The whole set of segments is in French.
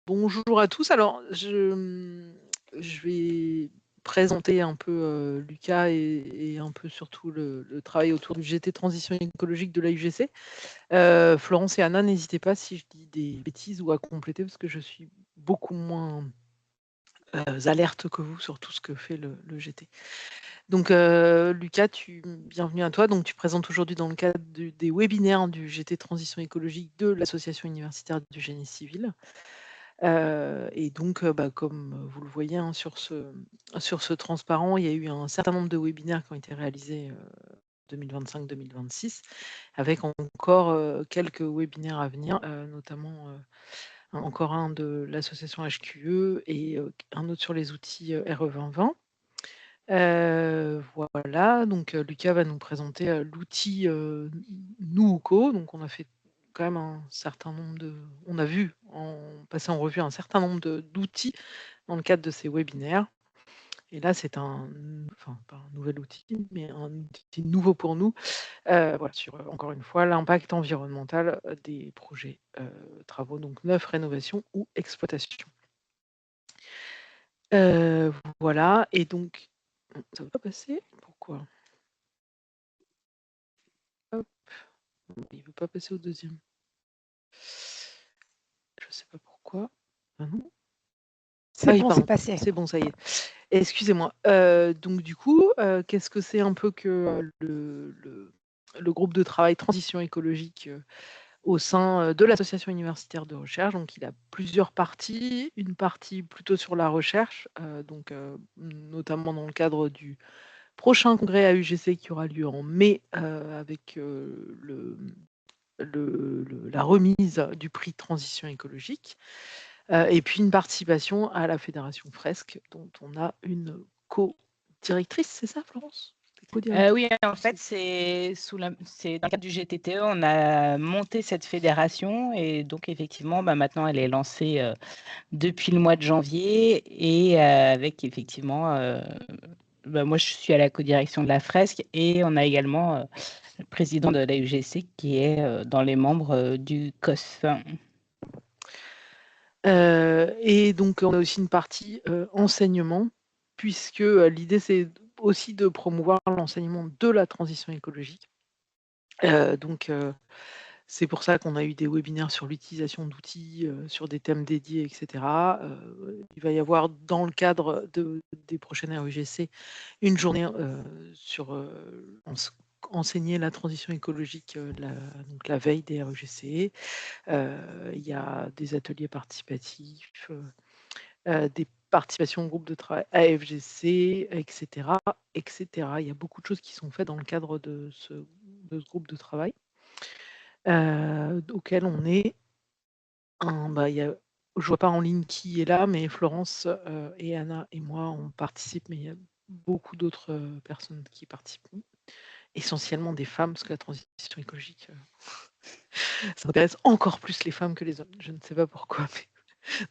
Bonjour à tous. Alors, je vais présenter un peu Lucas et un peu surtout le travail autour du GT Transition écologique de la UGC. Florence et Anna, n'hésitez pas si je dis des bêtises ou à compléter parce que je suis beaucoup moins alerte que vous sur tout ce que fait le GT. Donc, Lucas, bienvenue à toi. Donc, tu présentes aujourd'hui dans le cadre des webinaires du GT Transition écologique de l'Association universitaire du génie civil. Et donc, comme vous le voyez hein, sur ce transparent, il y a eu un certain nombre de webinaires qui ont été réalisés 2025-2026, avec encore quelques webinaires à venir, notamment encore un de l'association HQE et un autre sur les outils RE 2020. Voilà, donc Lucas va nous présenter l'outil Nuuko. Donc on a fait quand même un certain nombre on a vu passer en revue un certain nombre d'outils dans le cadre de ces webinaires. Et là, c'est enfin pas un nouvel outil, mais un outil nouveau pour nous, voilà, sur encore une fois l'impact environnemental des projets, travaux, donc neufs, rénovation ou exploitation. Voilà, et donc, ça va pas passer? Pourquoi? Hop, il veut pas passer au deuxième. Je sais pas pourquoi. Ah non? C'est bon, c'est passé. C'est bon, ça y est. Excusez-moi. Donc du coup, qu'est-ce que c'est un peu que le groupe de travail transition écologique au sein de l'association universitaire de recherche? Donc il a plusieurs parties. Une partie plutôt sur la recherche, donc notamment dans le cadre du prochain congrès à UGC qui aura lieu en mai avec la remise du prix transition écologique. Et puis une participation à la Fédération Fresque, dont on a une co-directrice, c'est ça, Florence? Oui, en fait, c'est dans le cadre du GTTE, on a monté cette fédération et donc effectivement, maintenant, elle est lancée depuis le mois de janvier et avec effectivement, moi, je suis à la codirection de la fresque et on a également le président de la UGC qui est dans les membres du COS. Et donc, on a aussi une partie enseignement, puisque l'idée, c'est aussi de promouvoir l'enseignement de la transition écologique. Donc, c'est pour ça qu'on a eu des webinaires sur l'utilisation d'outils, sur des thèmes dédiés, etc. Il va y avoir, dans le cadre des prochaines RUGC, une journée sur enseigner la transition écologique donc la veille des RUGC. Il y a des ateliers participatifs, des participations au groupe de travail AFGC, etc., etc. Il y a beaucoup de choses qui sont faites dans le cadre de ce groupe de travail auquel on est je vois pas en ligne qui est là, mais Florence et Anna et moi, on participe, mais il y a beaucoup d'autres personnes qui participent, essentiellement des femmes, parce que la transition écologique, ça intéresse encore plus les femmes que les hommes. Je ne sais pas pourquoi, mais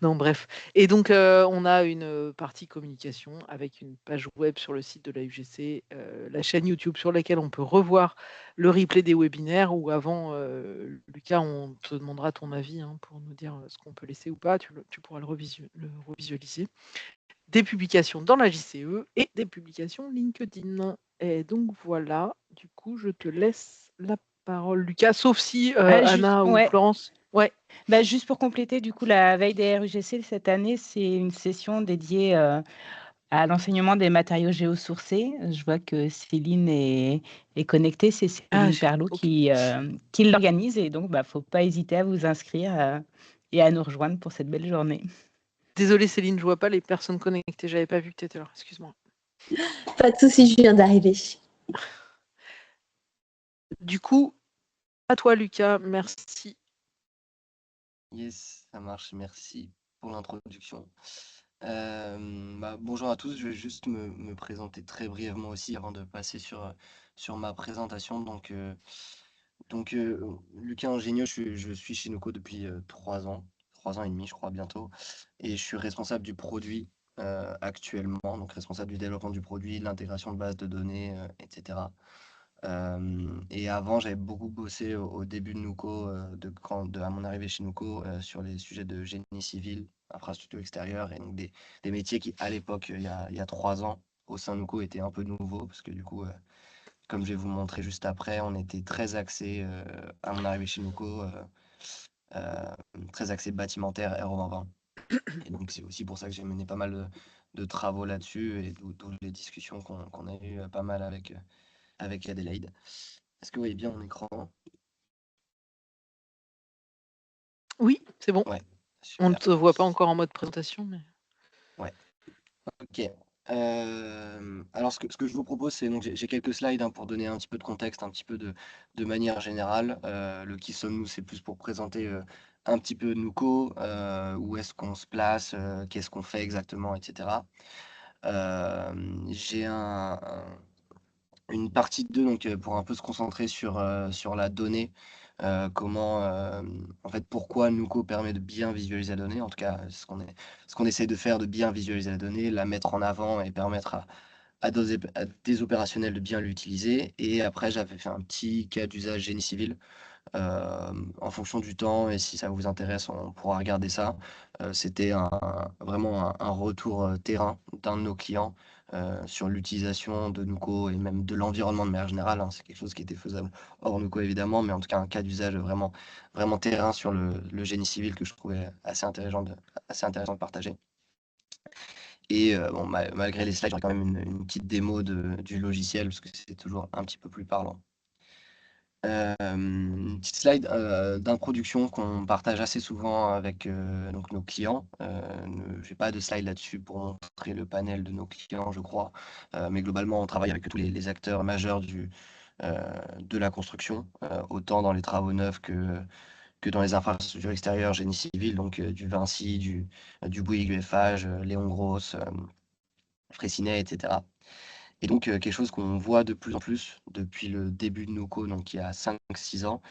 non, bref. Et donc, on a une partie communication avec une page web sur le site de la UGC, la chaîne YouTube sur laquelle on peut revoir le replay des webinaires ou avant, Lucas, on te demandera ton avis hein, pour nous dire ce qu'on peut laisser ou pas. Tu pourras le revisualiser. Des publications dans la JCE et des publications LinkedIn. Et donc, voilà. Du coup, je te laisse la parole, Lucas, sauf si Anna ou Ouais. Florence. Ouais. Juste pour compléter, du coup, la veille des RUGC cette année, c'est une session dédiée à l'enseignement des matériaux géosourcés. Je vois que Céline est connectée. C'est Céline Perlot okay. qui l'organise. Et donc, faut pas hésiter à vous inscrire et à nous rejoindre pour cette belle journée. Désolée Céline, je vois pas les personnes connectées. J'avais pas vu que tu étais là. Excuse-moi. Pas de souci, je viens d'arriver. Du coup, à toi Lucas, merci. Yes, ça marche, merci pour l'introduction. Bonjour à tous, je vais juste me présenter très brièvement aussi avant de passer sur ma présentation. Donc, Lucas Ingénieux, je suis chez Nuco depuis 3 ans, 3 ans et demi je crois bientôt, et je suis responsable du produit actuellement, donc responsable du développement du produit, de l'intégration de bases de données, etc. Et avant, j'avais beaucoup bossé au début de Nuco, à mon arrivée chez Nuco, sur les sujets de génie civil, infrastructure extérieure, et donc des métiers qui, à l'époque, il y a 3 ans, au sein de Nuco, étaient un peu nouveaux, parce que du coup, comme je vais vous montrer juste après, on était très axé, à mon arrivée chez Nuco, euh, très axé bâtimentaire Aéro 2020. Et donc, c'est aussi pour ça que j'ai mené pas mal de travaux là-dessus, et d'où les discussions qu'on a eues pas mal avec Adélaïde. Est-ce que vous voyez bien mon écran? Oui, c'est bon. Ouais, On ne super. te voit pas encore en mode présentation, mais Ouais, ok. Alors, ce que je vous propose, c'est donc j'ai quelques slides pour donner un petit peu de contexte, un petit peu de manière générale. Le qui sommes-nous, c'est plus pour présenter un petit peu Nuco, où est-ce qu'on se place, qu'est-ce qu'on fait exactement, etc. J'ai une partie de 2 donc pour un peu se concentrer sur la donnée, comment, en fait, pourquoi Nuco permet de bien visualiser la donnée. En tout cas, ce qu'on essaie de faire, de bien visualiser la donnée, la mettre en avant et permettre à des opérationnels de bien l'utiliser. Et après, j'avais fait un petit cas d'usage génie civil, en fonction du temps, et si ça vous intéresse, on pourra regarder ça. C'était vraiment un retour terrain d'un de nos clients sur l'utilisation de Nuco et même de l'environnement de manière générale, hein. C'est quelque chose qui était faisable hors Nuco évidemment, mais en tout cas un cas d'usage vraiment, vraiment terrain sur le génie civil que je trouvais assez intéressant de partager. Et bon, malgré les slides, j'aurais quand même une petite démo du logiciel, parce que c'est toujours un petit peu plus parlant. Une petite slide d'introduction qu'on partage assez souvent avec donc nos clients. J'ai pas de slide là-dessus pour montrer le panel de nos clients, je crois. Mais globalement, on travaille avec tous les acteurs majeurs de la construction, autant dans les travaux neufs que dans les infrastructures extérieures, génie civil, donc du Vinci, du Bouygues, du Eiffage, Léon Gross, Freycinet, etc. Et donc, quelque chose qu'on voit de plus en plus depuis le début de Nuco, donc il y a 5-6 ans,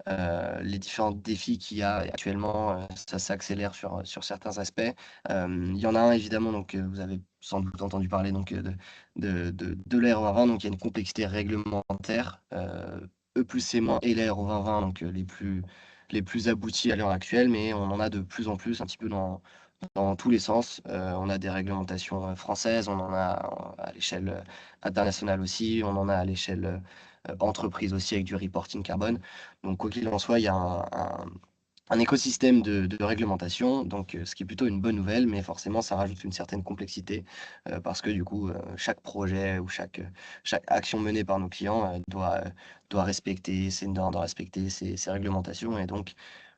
les différents défis qu'il y a actuellement, ça s'accélère sur certains aspects. Il y en a un évidemment, donc vous avez sans doute entendu parler donc, de l'Aéro 2020, donc il y a une complexité réglementaire, E+C- et l'Aéro 2020, donc les plus aboutis à l'heure actuelle, mais on en a de plus en plus, un petit peu dans tous les sens. On a des réglementations françaises, on en a à l'échelle internationale aussi, on en a à l'échelle entreprise aussi avec du reporting carbone. Donc, quoi qu'il en soit, il y a un écosystème de réglementation, donc ce qui est plutôt une bonne nouvelle, mais forcément, ça rajoute une certaine complexité, parce que du coup, chaque projet ou chaque action menée par nos clients doit respecter ces normes, doit respecter ces réglementations. Et donc,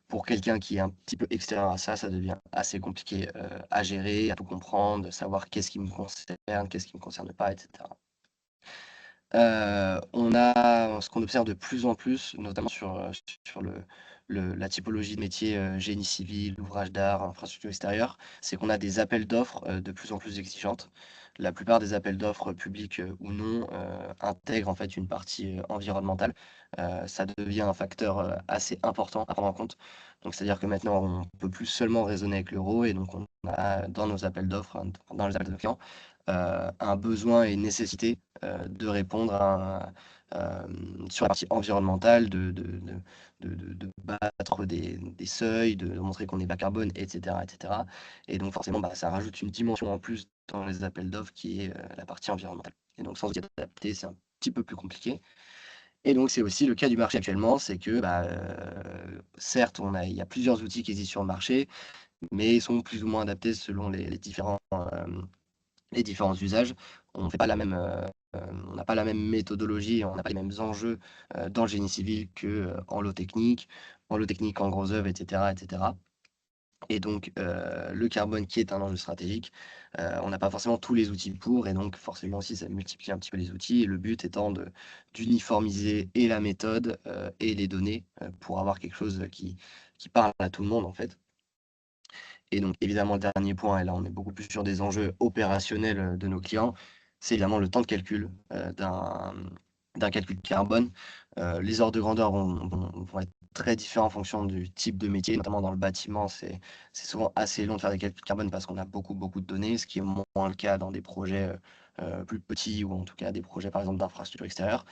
pour quelqu'un qui est un petit peu extérieur à ça, ça devient assez compliqué à gérer, à tout comprendre, savoir qu'est-ce qui me concerne, qu'est-ce qui ne me concerne pas, etc. On a ce qu'on observe de plus en plus, notamment sur la typologie de métier, génie civil, ouvrage d'art, infrastructure extérieure, c'est qu'on a des appels d'offres, de plus en plus exigeantes. La plupart des appels d'offres, publics, ou non, intègrent en fait une partie, environnementale. Ça devient un facteur, assez important à prendre en compte. Donc c'est-à-dire que maintenant, on ne peut plus seulement raisonner avec l'euro, et donc on a dans nos appels d'offres, hein, dans les appels de clients, un besoin et une nécessité de répondre sur la partie environnementale, de battre des seuils, de montrer qu'on est bas carbone, etc., etc. Et donc forcément, ça rajoute une dimension en plus dans les appels d'offres qui est la partie environnementale. Et donc sans y adapter, c'est un petit peu plus compliqué. Et donc c'est aussi le cas du marché actuellement, c'est que certes, il y a plusieurs outils qui existent sur le marché, mais ils sont plus ou moins adaptés selon les différents usages. On fait pas la même, on n'a pas la même méthodologie, on n'a pas les mêmes enjeux dans le génie civil qu'en lot technique, en gros œuvre, etc., etc. Et donc, le carbone qui est un enjeu stratégique, on n'a pas forcément tous les outils pour, et donc forcément aussi ça multiplie un petit peu les outils, et le but étant d'uniformiser et la méthode et les données pour avoir quelque chose qui parle à tout le monde en fait. Et donc, évidemment, le dernier point, et là, on est beaucoup plus sur des enjeux opérationnels de nos clients, c'est évidemment le temps de calcul d'un calcul carbone. Les ordres de grandeur vont être très différents en fonction du type de métier, notamment dans le bâtiment. C'est souvent assez long de faire des calculs carbone parce qu'on a beaucoup, beaucoup de données, ce qui est moins le cas dans des projets plus petits ou en tout cas des projets par exemple d'infrastructure extérieure.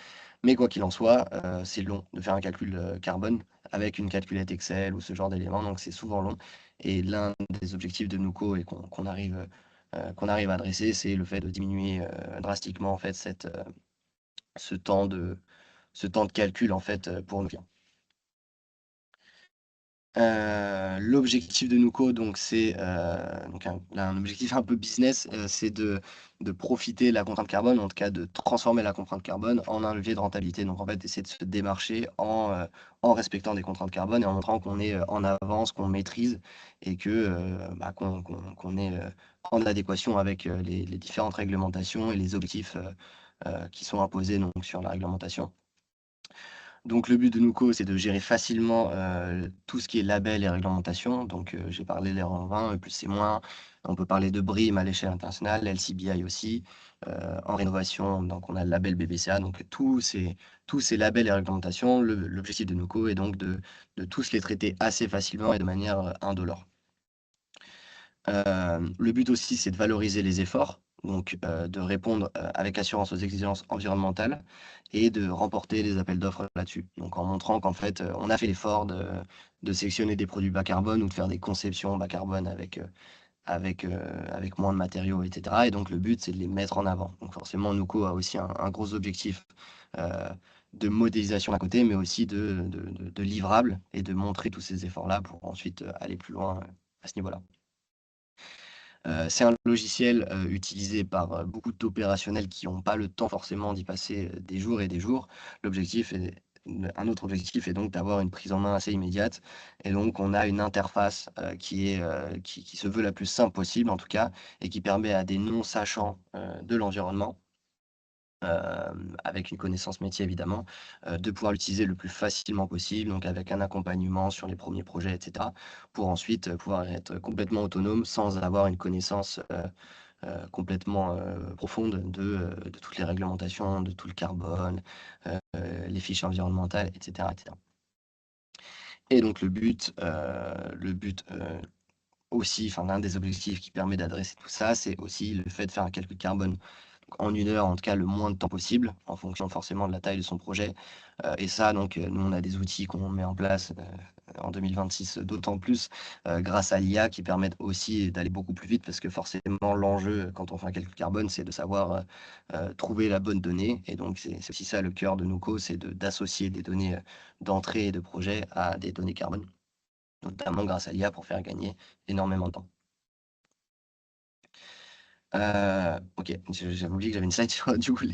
Mais quoi qu'il en soit, c'est long de faire un calcul carbone avec une calculette Excel ou ce genre d'éléments, donc c'est souvent long. Et l'un des objectifs de Nuco et qu'on arrive à adresser, c'est le fait de diminuer drastiquement en fait ce temps de calcul en fait pour nos clients. L'objectif de Nuco, donc c'est donc un objectif un peu business, c'est de profiter de la contrainte carbone, en tout cas de transformer la contrainte carbone en un levier de rentabilité. Donc en fait, essayer de se démarcher en respectant des contraintes carbone et en montrant qu'on est en avance, qu'on maîtrise et qu'on est en adéquation avec les différentes réglementations et les objectifs qui sont imposés donc sur la réglementation. Donc le but de Nuco, c'est de gérer facilement tout ce qui est label et réglementation. Donc j'ai parlé de l'ER20, plus c'est moins. On peut parler de BREEAM à l'échelle internationale, LCBI aussi. En rénovation, donc on a le label BBCA. Donc tous ces labels et réglementations, l'objectif de Nuco est donc de tous les traiter assez facilement et de manière indolore. Le but aussi, c'est de valoriser les efforts, donc de répondre avec assurance aux exigences environnementales et de remporter des appels d'offres là-dessus. Donc en montrant qu'en fait, on a fait l'effort de sélectionner des produits bas carbone ou de faire des conceptions bas carbone avec moins de matériaux, etc. Et donc le but, c'est de les mettre en avant. Donc forcément, Nuco a aussi un gros objectif de modélisation d'un côté, mais aussi de livrables et de montrer tous ces efforts-là pour ensuite aller plus loin à ce niveau-là. C'est un logiciel utilisé par beaucoup d'opérationnels qui n'ont pas le temps forcément d'y passer des jours et des jours. Un autre objectif est donc d'avoir une prise en main assez immédiate. Et donc, on a une interface qui se veut la plus simple possible, en tout cas, et qui permet à des non-sachants de l'environnement, avec une connaissance métier évidemment, de pouvoir l'utiliser le plus facilement possible, donc avec un accompagnement sur les premiers projets, etc., pour ensuite pouvoir être complètement autonome sans avoir une connaissance complètement profonde de toutes les réglementations, de tout le carbone, les fiches environnementales, etc., etc. Et donc le but aussi, enfin l'un des objectifs qui permet d'adresser tout ça, c'est aussi le fait de faire un calcul carbone en 1 heure, en tout cas le moins de temps possible, en fonction forcément de la taille de son projet. Et ça, donc, nous, on a des outils qu'on met en place en 2026, d'autant plus grâce à l'IA qui permettent aussi d'aller beaucoup plus vite parce que forcément, l'enjeu quand on fait un calcul carbone, c'est de savoir trouver la bonne donnée. Et donc, c'est aussi ça le cœur de Nuco, c'est d'associer des données d'entrée et de projet à des données carbone, notamment grâce à l'IA pour faire gagner énormément de temps. OK, j'avais oublié que j'avais une slide sur du coup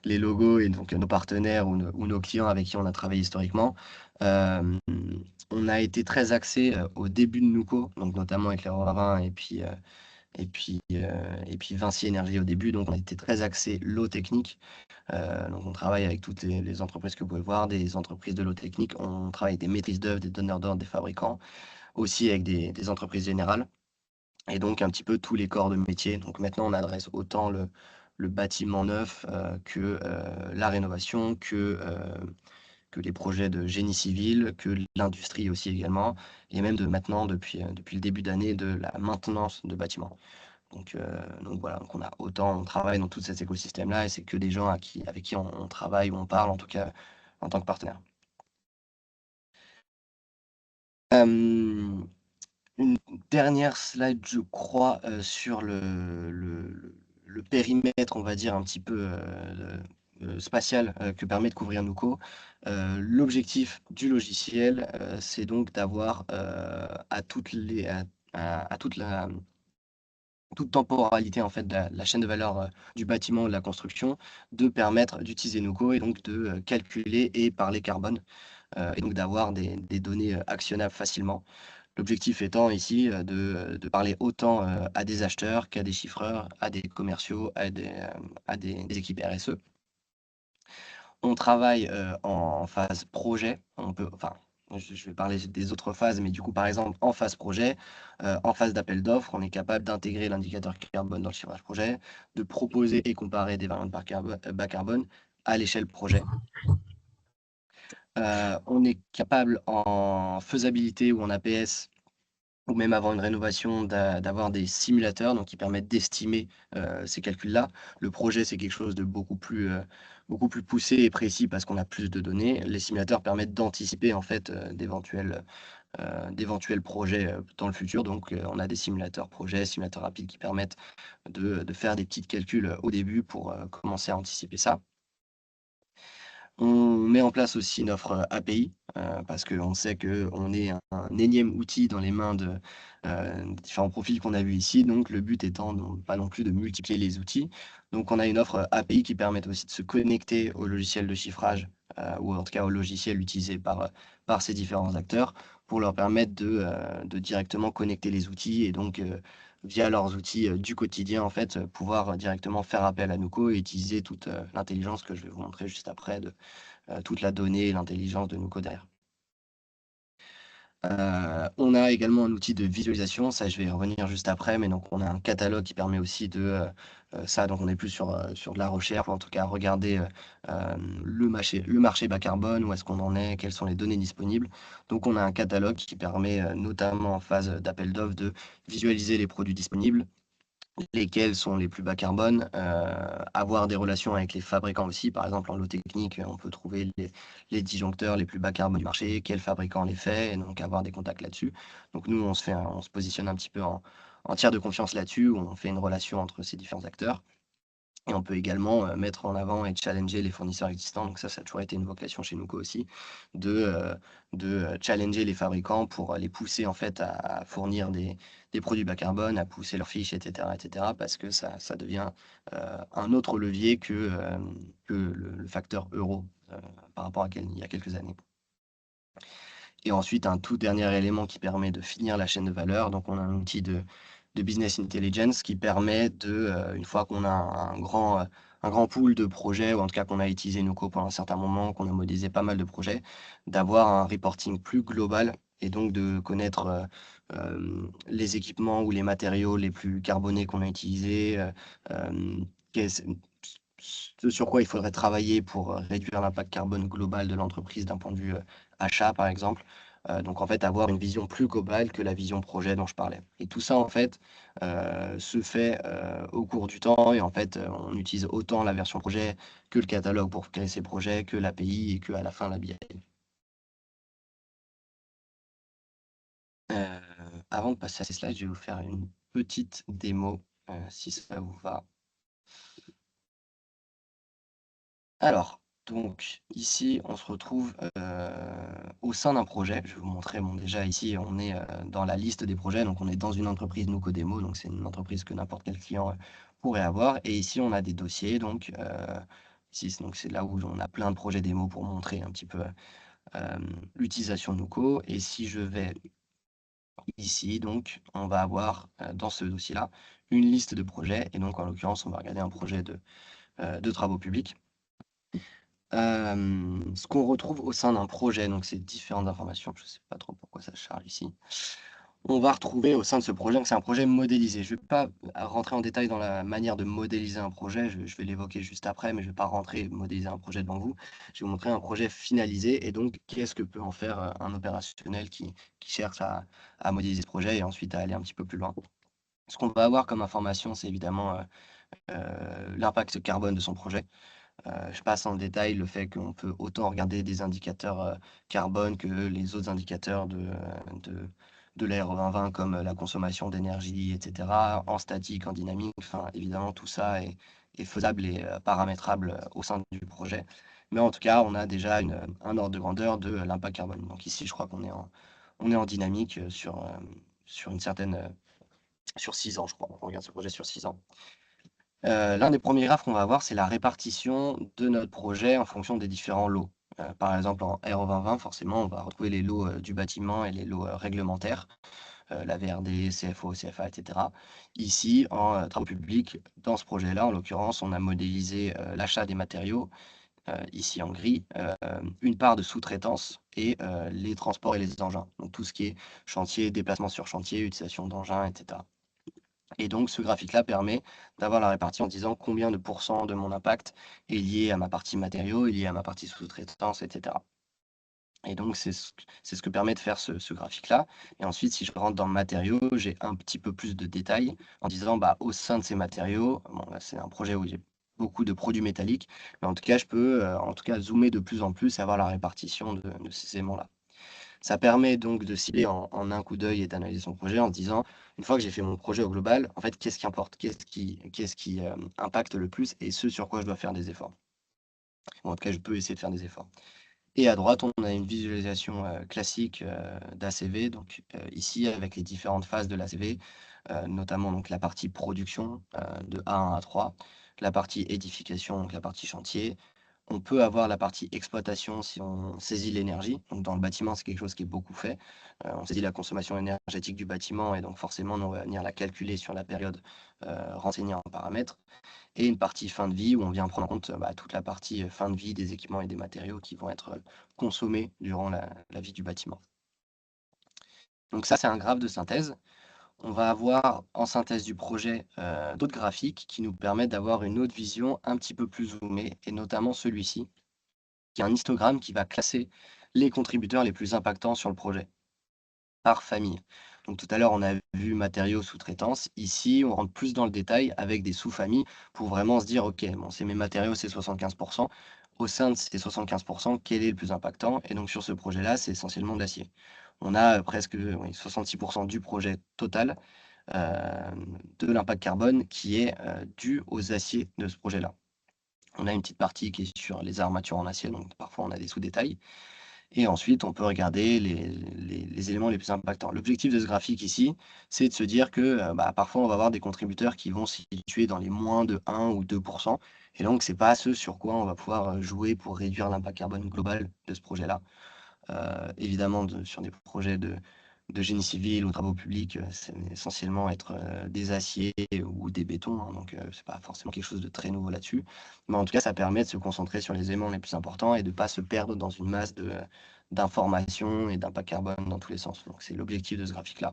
les logos et donc nos partenaires ou nos clients avec qui on a travaillé historiquement. On a été très axé au début de Nuco, donc notamment avec les Revin et puis Vinci Énergie au début. Donc on a été très axé l'eau technique. Donc on travaille avec toutes les entreprises que vous pouvez voir, des entreprises de l'eau technique. On travaille avec des maîtrises d'œuvre, des donneurs d'ordre, des fabricants, aussi avec des entreprises générales. Et donc un petit peu tous les corps de métier. Donc maintenant, on adresse autant le bâtiment neuf que la rénovation, que les projets de génie civil, que l'industrie aussi également, et même maintenant, depuis le début d'année, de la maintenance de bâtiments. Donc voilà, donc on travaille dans tout cet écosystème-là, et c'est que des gens avec qui on travaille ou on parle, en tout cas en tant que partenaire. Une dernière slide, je crois, sur le périmètre, on va dire, un petit peu spatial que permet de couvrir Nuco. L'objectif du logiciel, c'est donc d'avoir à toute temporalité en fait, de la chaîne de valeur du bâtiment ou de la construction, de permettre d'utiliser Nuco et donc de calculer et parler carbone, et donc d'avoir des données actionnables facilement. L'objectif étant ici de parler autant à des acheteurs qu'à des chiffreurs, à des commerciaux, à des équipes RSE. On travaille en phase projet. Je vais parler des autres phases, mais du coup, par exemple, en phase projet, en phase d'appel d'offres, on est capable d'intégrer l'indicateur carbone dans le chiffrage projet, de proposer et comparer des variantes bas carbone à l'échelle projet. On est capable en faisabilité ou en APS ou même avant une rénovation, d'avoir des simulateurs donc qui permettent d'estimer ces calculs-là. Le projet, c'est quelque chose de beaucoup plus poussé et précis parce qu'on a plus de données. Les simulateurs permettent d'anticiper en fait d'éventuels projets dans le futur. Donc, on a des simulateurs projets, simulateurs rapides qui permettent de faire des petits calculs au début pour commencer à anticiper ça. On met en place aussi une offre API, parce qu'on sait qu'on est un énième outil dans les mains de différents profils qu'on a vus ici. Donc le but étant pas non plus de multiplier les outils. Donc on a une offre API qui permet aussi de se connecter au logiciel de chiffrage, ou en tout cas au logiciel utilisé par ces différents acteurs, pour leur permettre de directement connecter les outils et donc via leurs outils du quotidien, en fait, pouvoir directement faire appel à Nuco et utiliser toute l'intelligence que je vais vous montrer juste après, toute la donnée et l'intelligence de Nuco derrière. On a également un outil de visualisation, ça je vais y revenir juste après, mais donc on a un catalogue qui permet aussi de ça, donc on est plus sur de la recherche, ou en tout cas regarder le marché bas carbone, où est-ce qu'on en est, quelles sont les données disponibles. Donc on a un catalogue qui permet notamment en phase d'appel d'offres de visualiser les produits disponibles, lesquels sont les plus bas carbone, avoir des relations avec les fabricants aussi. Par exemple, en lot technique, on peut trouver les disjoncteurs les plus bas carbone du marché, quel fabricant les fait, et donc avoir des contacts là-dessus. Donc nous, on se positionne un petit peu en tiers de confiance là-dessus, où on fait une relation entre ces différents acteurs. Et on peut également mettre en avant et challenger les fournisseurs existants. Donc ça a toujours été une vocation chez Nuco aussi, de challenger les fabricants pour les pousser en fait à fournir des produits bas carbone, à pousser leurs fiches, etc., parce que ça devient un autre levier que le facteur euro par rapport à il y a quelques années. Et ensuite, un tout dernier élément qui permet de finir la chaîne de valeur. Donc, on a un outil de business intelligence qui permet une fois qu'on a un grand pool de projets, ou en tout cas qu'on a utilisé Nuco pendant un certain moment, qu'on a modélisé pas mal de projets, d'avoir un reporting plus global et donc de connaître les équipements ou les matériaux les plus carbonés qu'on a utilisés, ce sur quoi il faudrait travailler pour réduire l'impact carbone global de l'entreprise d'un point de vue achat, par exemple. Donc, en fait, avoir une vision plus globale que la vision projet dont je parlais. Et tout ça, en fait, se fait au cours du temps. Et en fait, on utilise autant la version projet que le catalogue pour créer ces projets, que l'API et qu'à la fin, la BI. Avant de passer à ces slides, je vais vous faire une petite démo, si ça vous va. Alors, donc ici, on se retrouve au sein d'un projet. Je vais vous montrer, bon, déjà ici, on est dans la liste des projets, donc on est dans une entreprise Nuco Demo, donc c'est une entreprise que n'importe quel client pourrait avoir. Et ici, on a des dossiers, donc ici, donc c'est là où on a plein de projets démo pour montrer un petit peu l'utilisation de Nuco. Et si je vais ici, donc, on va avoir dans ce dossier-là une liste de projets. Et donc, en l'occurrence, on va regarder un projet de travaux publics. Ce qu'on retrouve au sein d'un projet, donc c'est différentes informations, je ne sais pas trop pourquoi ça charge ici. On va retrouver au sein de ce projet, donc c'est un projet modélisé. Je ne vais pas rentrer en détail dans la manière de modéliser un projet, je vais l'évoquer juste après, mais je ne vais pas rentrer modéliser un projet devant vous. Je vais vous montrer un projet finalisé et donc qu'est-ce que peut en faire un opérationnel qui cherche à modéliser ce projet et ensuite à aller un petit peu plus loin. Ce qu'on va avoir comme information, c'est évidemment l'impact carbone de son projet. Je passe en détail le fait qu'on peut autant regarder des indicateurs carbone que les autres indicateurs de la RE 2020 comme la consommation d'énergie, etc., en statique, en dynamique. Enfin, évidemment, tout ça est faisable et paramétrable au sein du projet. Mais en tout cas, on a déjà un ordre de grandeur de l'impact carbone. Donc ici, je crois qu'on est en dynamique sur une certaine... sur 6 ans, je crois. On regarde ce projet sur 6 ans. L'un des premiers graphes qu'on va avoir, c'est la répartition de notre projet en fonction des différents lots. Par exemple, en RE 2020, forcément, on va retrouver les lots du bâtiment et les lots réglementaires, la VRD, CFO, CFA, etc. Ici, en travaux publics, dans ce projet-là, en l'occurrence, on a modélisé l'achat des matériaux, ici en gris, une part de sous-traitance et les transports et les engins. Donc tout ce qui est chantier, déplacement sur chantier, utilisation d'engins, etc. Et donc, ce graphique-là permet d'avoir la répartition en disant combien de pourcents de mon impact est lié à ma partie matériaux, est lié à ma partie sous-traitance, etc. Et donc, c'est ce que permet de faire ce graphique-là. Et ensuite, si je rentre dans matériaux, j'ai un petit peu plus de détails en disant, bah, au sein de ces matériaux, bon, là, c'est un projet où j'ai beaucoup de produits métalliques, mais en tout cas, je peux en tout cas zoomer de plus en plus et avoir la répartition de ces éléments-là. Ça permet donc de cibler en un coup d'œil et d'analyser son projet en se disant, une fois que j'ai fait mon projet au global, en fait, qu'est-ce qui importe, qu'est-ce qui impacte le plus et ce sur quoi je dois faire des efforts. Ou en tout cas, je peux essayer de faire des efforts. Et à droite, on a une visualisation classique d'ACV, donc ici avec les différentes phases de l'ACV, notamment donc la partie production de A1 à A3, la partie édification, donc la partie chantier. On peut avoir la partie exploitation si on saisit l'énergie. Donc dans le bâtiment, c'est quelque chose qui est beaucoup fait. On saisit la consommation énergétique du bâtiment et donc forcément, on va venir la calculer sur la période renseignée en paramètres. Et une partie fin de vie où on vient prendre en compte toute la partie fin de vie des équipements et des matériaux qui vont être consommés durant la vie du bâtiment. Donc ça, c'est un graphe de synthèse. On va avoir en synthèse du projet d'autres graphiques qui nous permettent d'avoir une autre vision un petit peu plus zoomée, et notamment celui-ci, qui est un histogramme qui va classer les contributeurs les plus impactants sur le projet, par famille. Donc tout à l'heure, on a vu matériaux sous-traitance. Ici, on rentre plus dans le détail avec des sous-familles pour vraiment se dire, OK, bon, c'est mes matériaux, c'est 75%. Au sein de ces 75%, quel est le plus impactant? Et donc sur ce projet-là, c'est essentiellement de l'acier. On a presque 66% du projet total de l'impact carbone qui est dû aux aciers de ce projet-là. On a une petite partie qui est sur les armatures en acier, donc parfois on a des sous-détails. Et ensuite, on peut regarder les éléments les plus impactants. L'objectif de ce graphique ici, c'est de se dire que parfois, on va avoir des contributeurs qui vont se situer dans les moins de 1 ou 2%. Et donc, ce n'est pas ce sur quoi on va pouvoir jouer pour réduire l'impact carbone global de ce projet-là. Évidemment, sur des projets de génie civil ou travaux publics, c'est essentiellement être des aciers ou des bétons, hein, donc c'est pas forcément quelque chose de très nouveau là-dessus. Mais en tout cas, ça permet de se concentrer sur les éléments les plus importants et de ne pas se perdre dans une masse d'informations et d'impact carbone dans tous les sens. Donc c'est l'objectif de ce graphique-là.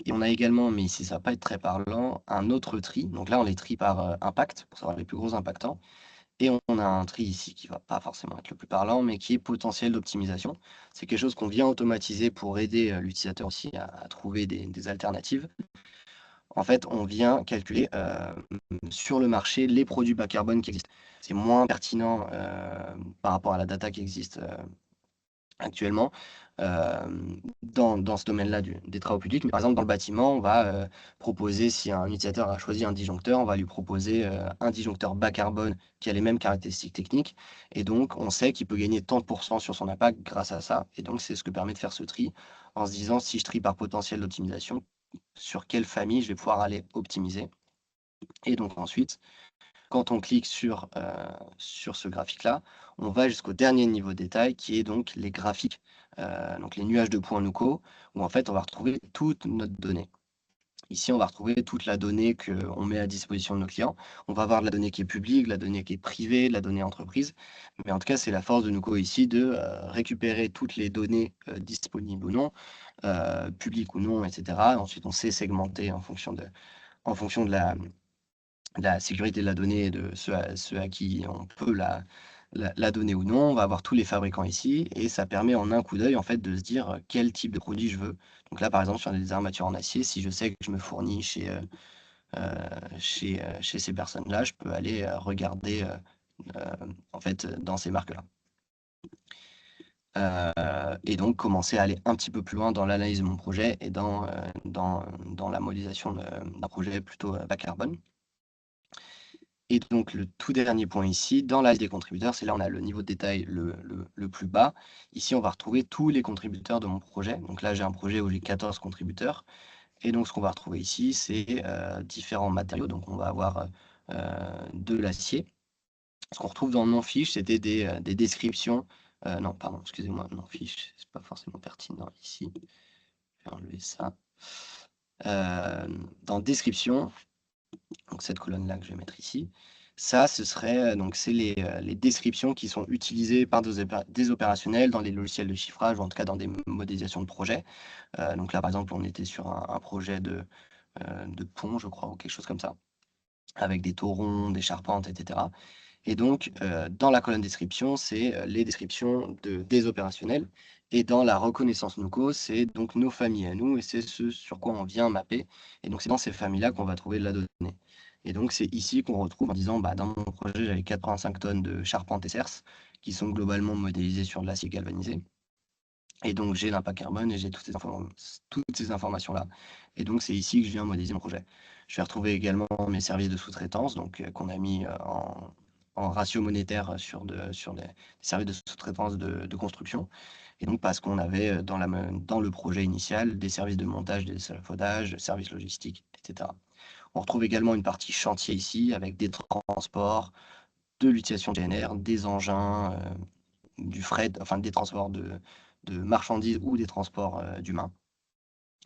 Et on a également, mais ici ça va pas être très parlant, un autre tri. Donc là, on les trie par impact, pour savoir les plus gros impactants. Et on a un tri ici qui va pas forcément être le plus parlant, mais qui est potentiel d'optimisation. C'est quelque chose qu'on vient automatiser pour aider l'utilisateur aussi à trouver des alternatives. En fait, on vient calculer sur le marché les produits bas carbone qui existent. C'est moins pertinent par rapport à la data qui existe actuellement dans ce domaine-là des travaux publics. Mais par exemple, dans le bâtiment, on va proposer, si un utilisateur a choisi un disjoncteur, on va lui proposer un disjoncteur bas carbone qui a les mêmes caractéristiques techniques. Et donc, on sait qu'il peut gagner tant de pourcents sur son impact grâce à ça. Et donc, c'est ce que permet de faire ce tri en se disant, si je trie par potentiel d'optimisation, sur quelle famille je vais pouvoir aller optimiser. Et donc ensuite, quand on clique sur ce graphique-là, on va jusqu'au dernier niveau de détail qui est donc les graphiques, donc les nuages de points locaux, où en fait on va retrouver toute notre donnée. Ici, on va retrouver toute la donnée qu'on met à disposition de nos clients. On va avoir de la donnée qui est publique, la donnée qui est privée, la donnée entreprise. Mais en tout cas, c'est la force de Nuco ici de récupérer toutes les données disponibles ou non, publiques ou non, etc. Ensuite, on sait segmenter en fonction de la sécurité de la donnée et de ceux à qui on peut la donner ou non. On va avoir tous les fabricants ici et ça permet en un coup d'œil en fait de se dire quel type de produit je veux. Donc là, par exemple, sur des armatures en acier, si je sais que je me fournis chez ces personnes-là, je peux aller regarder en fait dans ces marques-là. Et donc commencer à aller un petit peu plus loin dans l'analyse de mon projet et dans la modélisation d'un projet plutôt bas carbone. Et donc le tout dernier point ici, dans la liste des contributeurs, c'est là où on a le niveau de détail le plus bas. Ici, on va retrouver tous les contributeurs de mon projet. Donc là, j'ai un projet où j'ai 14 contributeurs. Et donc, ce qu'on va retrouver ici, c'est différents matériaux. Donc, on va avoir de l'acier. Ce qu'on retrouve dans le non-fiche, c'était des descriptions. Non, pardon, excusez-moi, non-fiche, c'est pas forcément pertinent ici. Je vais enlever ça. Dans description, donc cette colonne-là que je vais mettre ici, ça, ce serait donc c'est les descriptions qui sont utilisées par des opérationnels dans les logiciels de chiffrage ou en tout cas dans des modélisations de projets. Donc là, par exemple, on était sur un projet de pont, je crois, ou quelque chose comme ça, avec des taurons, des charpentes, etc. Et donc, dans la colonne description, c'est les descriptions des opérationnels. Et dans la reconnaissance NUCO, c'est donc nos familles à nous et c'est ce sur quoi on vient mapper. Et donc, c'est dans ces familles-là qu'on va trouver de la donnée. Et donc, c'est ici qu'on retrouve en disant, dans mon projet, j'avais 85 tonnes de charpente et cerce qui sont globalement modélisées sur de l'acier galvanisé. Et donc, j'ai l'impact carbone et j'ai toutes ces informations-là. Et donc, c'est ici que je viens modéliser mon projet. Je vais retrouver également mes services de sous-traitance, donc qu'on a mis en ratio monétaire sur des services de sous-traitance de construction. Et donc, parce qu'on avait dans le projet initial des services de montage, des échafaudages, services logistiques, etc. On retrouve également une partie chantier ici avec des transports, de l'utilisation de GNR, des engins, du fret, enfin des transports de marchandises ou des transports d'humains.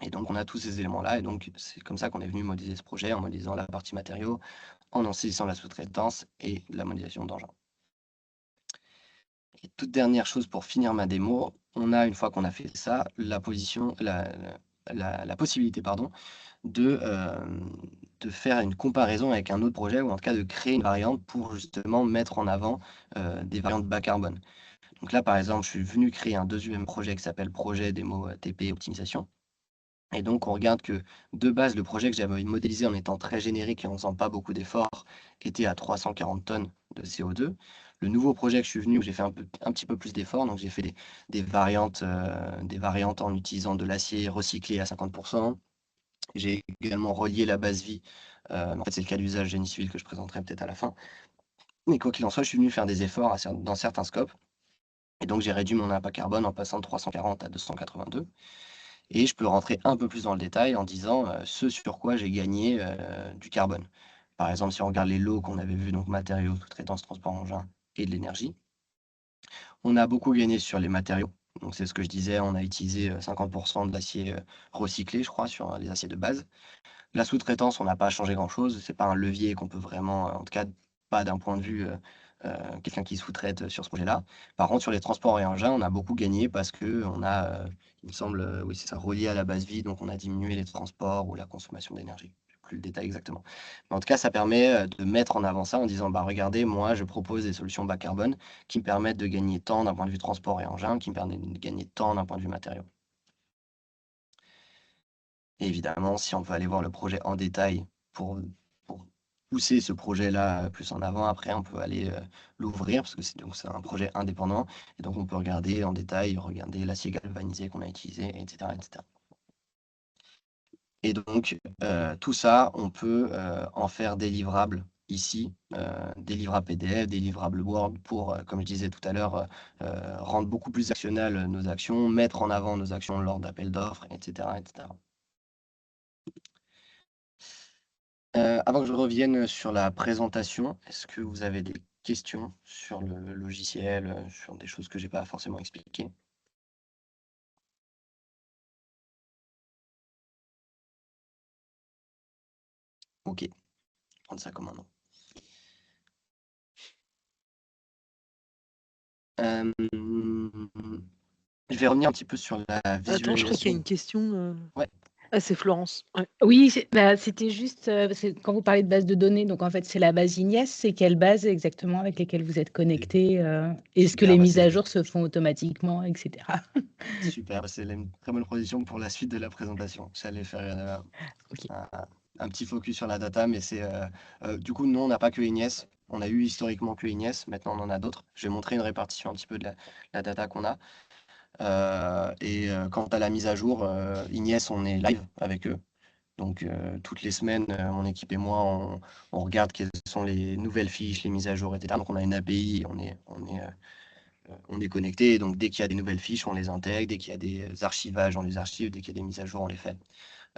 Et donc, on a tous ces éléments-là. Et donc, c'est comme ça qu'on est venu modéliser ce projet, en modélisant la partie matériaux, en saisissant la sous-traitance et la modélisation d'engins. Et toute dernière chose pour finir ma démo, on a, une fois qu'on a fait ça, la possibilité de faire une comparaison avec un autre projet, ou en tout cas de créer une variante pour justement mettre en avant des variantes bas carbone. Donc là, par exemple, je suis venu créer un deuxième projet qui s'appelle Projet Démo TP Optimisation. Et donc, on regarde que de base, le projet que j'avais modélisé en étant très générique et en faisant pas beaucoup d'efforts était à 340 tonnes de CO2. Le nouveau projet que je suis venu, où j'ai fait un petit peu plus d'efforts, donc j'ai fait des variantes en utilisant de l'acier recyclé à 50%. J'ai également relié la base vie. En fait, c'est le cas d'usage génie civil que je présenterai peut-être à la fin. Mais quoi qu'il en soit, je suis venu faire des efforts dans certains scopes. Et donc, j'ai réduit mon impact carbone en passant de 340 à 282. Et je peux rentrer un peu plus dans le détail en disant ce sur quoi j'ai gagné du carbone. Par exemple, si on regarde les lots qu'on avait vus, donc matériaux, sous-traitance, transport engin et de l'énergie, on a beaucoup gagné sur les matériaux. Donc, c'est ce que je disais, on a utilisé 50% de l'acier recyclé, je crois, sur les aciers de base. La sous-traitance, on n'a pas changé grand-chose. C'est pas un levier qu'on peut vraiment, en tout cas, pas d'un point de vue quelqu'un qui sous-traite sur ce projet-là. Par contre, sur les transports et engins, on a beaucoup gagné parce que on a, il me semble, oui, c'est ça, relié à la base vie, donc on a diminué les transports ou la consommation d'énergie. Je sais plus le détail exactement. Mais en tout cas, ça permet de mettre en avant ça en disant, regardez, moi, je propose des solutions bas carbone qui me permettent de gagner tant d'un point de vue transport et engin, qui me permettent de gagner tant d'un point de vue matériaux. Et évidemment, si on veut aller voir le projet en détail pour pousser ce projet-là plus en avant, après, on peut aller l'ouvrir, parce que c'est un projet indépendant. Et donc, on peut regarder en détail, regarder l'acier galvanisé qu'on a utilisé, etc., etc. Et donc, tout ça, on peut en faire des livrables ici, des livrables PDF, des livrables Word pour, comme je disais tout à l'heure, rendre beaucoup plus actionnelles nos actions, mettre en avant nos actions lors d'appels d'offres, etc., etc. Avant que je revienne sur la présentation, est-ce que vous avez des questions sur le logiciel, sur des choses que j'ai pas forcément expliquées? OK, prendre ça comme un non. Hem, je vais revenir un petit peu sur la Attends, je crois qu'il y a une visualisation. question. Ouais. Ah, c'est Florence. Ouais. Oui, c'était juste, parce que quand vous parlez de base de données, donc en fait, c'est la base Ignies, c'est quelle base exactement avec lesquelles vous êtes connectés? Est-ce que Super, les bah, mises à c'est jour se font automatiquement, et cetera? super, c'est une très bonne position pour la suite de la présentation. J'allais faire, OK. un petit focus sur la data, mais c'est, du coup, non, on n'a pas que Ignies. On a eu historiquement que Ignies, maintenant on en a d'autres. Je vais montrer une répartition un petit peu de la data qu'on a. Quant à la mise à jour, Ignies, on est live avec eux. Donc, toutes les semaines, mon équipe et moi, on regarde quelles sont les nouvelles fiches, les mises à jour, etc. Donc, on a une API, on est connecté. Donc, dès qu'il y a des nouvelles fiches, on les intègre. Dès qu'il y a des archivages, on les archive. Dès qu'il y a des mises à jour, on les fait.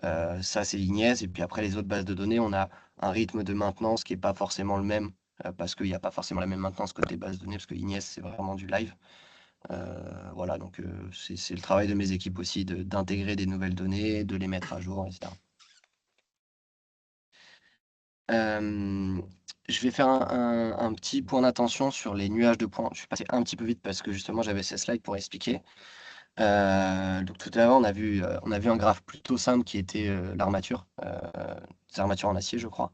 Ça, c'est Ignies. Et puis après, les autres bases de données, on a un rythme de maintenance qui n'est pas forcément le même, parce qu'il n'y a pas forcément la même maintenance côté base de données, parce que Ignies, c'est vraiment du live. Voilà, donc c'est le travail de mes équipes aussi d'intégrer des nouvelles données, de les mettre à jour, etc. Je vais faire un petit point d'attention sur les nuages de points. Je suis passé un petit peu vite parce que justement j'avais ces slides pour expliquer. Donc tout à l'heure on a vu un graphe plutôt simple qui était l'armature, des armatures en acier je crois.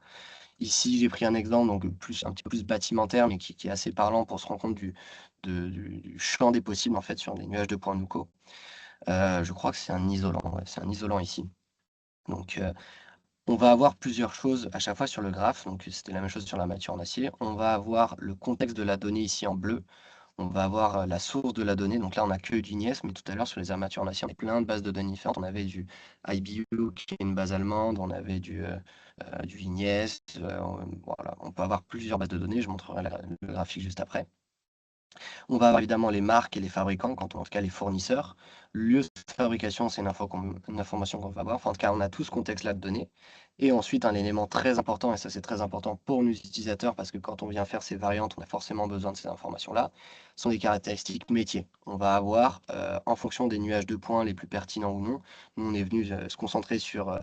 Ici, j'ai pris un exemple donc un petit peu plus bâtimentaire, mais qui est assez parlant pour se rendre compte du champ des possibles en fait sur les nuages de points Nuco. Je crois que c'est un isolant, ouais, c'est un isolant ici. Donc, on va avoir plusieurs choses à chaque fois sur le graphe, donc c'était la même chose sur la matière en acier. On va avoir le contexte de la donnée ici en bleu. On va avoir la source de la donnée. Donc là, on n'a que du INIES, mais tout à l'heure, sur les armatures en acier, on a plein de bases de données différentes. On avait du IBU, qui est une base allemande, on avait du INIES. Voilà. On peut avoir plusieurs bases de données. Je montrerai le graphique juste après. On va avoir évidemment les marques et les fabricants, en tout cas les fournisseurs. Le lieu de fabrication, c'est une information qu'on va avoir. Enfin, en tout cas, on a tout ce contexte-là de données. Et ensuite, un élément très important, et ça c'est très important pour nos utilisateurs, parce que quand on vient faire ces variantes, on a forcément besoin de ces informations-là, sont des caractéristiques métiers. On va avoir, en fonction des nuages de points les plus pertinents ou non, nous on est venu se concentrer sur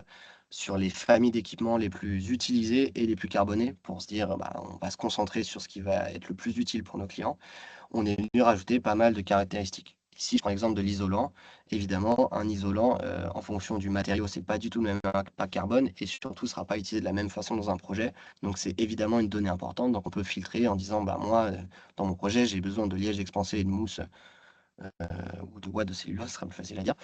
les familles d'équipements les plus utilisées et les plus carbonés, pour se dire, on va se concentrer sur ce qui va être le plus utile pour nos clients. On est venu rajouter pas mal de caractéristiques. Ici, je prends l'exemple de l'isolant. Évidemment, un isolant, en fonction du matériau, c'est pas du tout le même impact carbone et surtout, ne sera pas utilisé de la même façon dans un projet. Donc, c'est évidemment une donnée importante. Donc, on peut filtrer en disant, moi, dans mon projet, j'ai besoin de liège expansé et de mousse ou de bois de cellulose, ce sera plus facile à dire.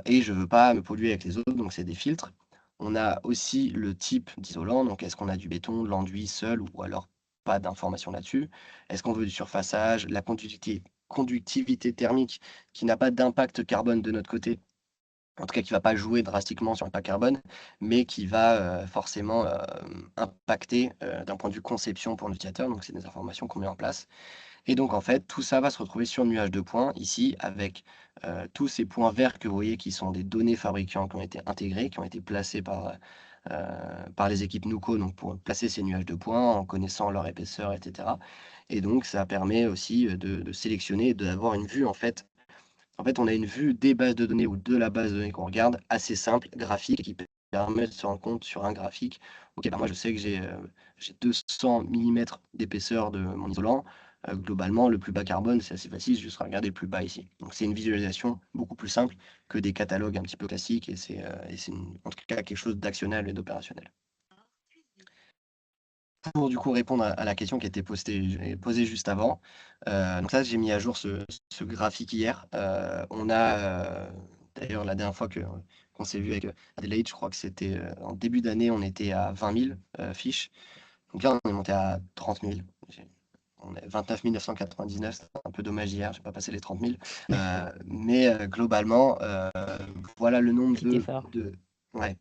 Et je ne veux pas me polluer avec les autres, donc c'est des filtres. On a aussi le type d'isolant. Donc, est-ce qu'on a du béton, de l'enduit seul ou alors pas d'informations là-dessus? Est-ce qu'on veut du surfaçage, la conductivité thermique qui n'a pas d'impact carbone de notre côté, en tout cas qui ne va pas jouer drastiquement sur l'impact carbone, mais qui va forcément impacter d'un point de vue conception pour l'utilisateur. Donc, c'est des informations qu'on met en place. Et donc, en fait, tout ça va se retrouver sur le nuage de points, ici, avec tous ces points verts que vous voyez qui sont des données fabricants qui ont été intégrées, qui ont été placées par les équipes Nuco, donc pour placer ces nuages de points en connaissant leur épaisseur, etc. Et donc, ça permet aussi de sélectionner, d'avoir une vue, en fait. En fait, on a une vue des bases de données ou de la base de données qu'on regarde, assez simple, graphique, qui permet de se rendre compte sur un graphique. Ok, moi je sais que j'ai 200 mm d'épaisseur de mon isolant. Globalement, le plus bas carbone, c'est assez facile, je vais juste regarder le plus bas ici. Donc c'est une visualisation beaucoup plus simple que des catalogues un petit peu classiques et c'est en tout cas quelque chose d'actionnel et d'opérationnel. Pour du coup répondre à la question qui était posée juste avant, donc ça j'ai mis à jour ce graphique hier. On a d'ailleurs la dernière fois qu'on s'est vu avec Adelaide, je crois que c'était en début d'année, on était à 20 000 fiches. Donc là on est monté à 30 000. On est 29 999, c'est un peu dommage hier, je n'ai pas passé les 30 000. Mais globalement, voilà le nombre de... Ouais,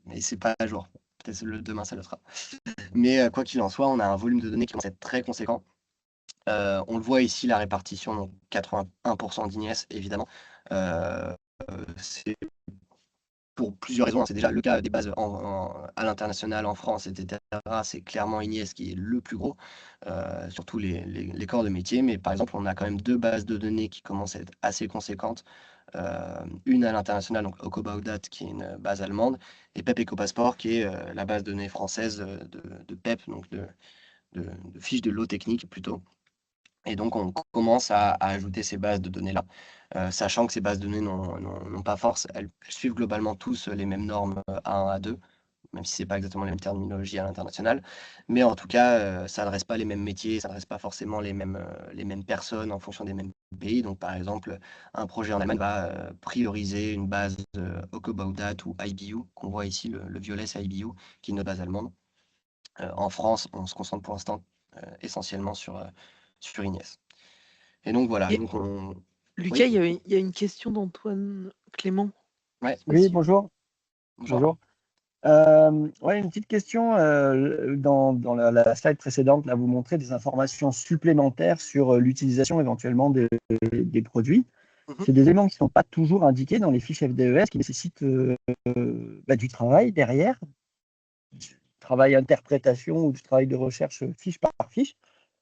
mais c'est pas à jour. Peut-être demain ça le sera. Mais quoi qu'il en soit, on a un volume de données qui commence à être très conséquent. On le voit ici, la répartition, donc 81% d'INIES, évidemment. C'est pour plusieurs raisons. C'est déjà le cas des bases à l'international, en France, etc. C'est clairement INIES qui est le plus gros, surtout les corps de métier. Mais par exemple, on a quand même deux bases de données qui commencent à être assez conséquentes. Une à l'international, donc Ocobaudat, qui est une base allemande, et PEP EcoPassport, qui est la base de données française de PEP, donc de fiches de l'eau technique plutôt. Et donc, on commence à ajouter ces bases de données-là, sachant que ces bases de données n'ont pas force. Elles suivent globalement tous les mêmes normes A1, A2, même si ce n'est pas exactement la même terminologie à l'international. Mais en tout cas, ça n'adresse pas les mêmes métiers, ça n'adresse pas forcément les mêmes personnes en fonction des mêmes pays. Donc, par exemple, un projet en Allemagne va prioriser une base Ocobaudat ou IBU, qu'on voit ici, le violet, c'est IBU, qui est une base allemande. En France, on se concentre pour l'instant essentiellement sur INIES. Et donc voilà. Et donc Lucas, Oui, il y a une question d'Antoine Clément. ouais, Oui, bonjour. bonjour. Ouais, une petite question. Dans la slide précédente, là, vous montrez des informations supplémentaires sur l'utilisation éventuellement des produits. Mhm. C'est des éléments qui ne sont pas toujours indiqués dans les fiches FDES, qui nécessitent du travail derrière, du travail interprétation ou du travail de recherche fiche par fiche.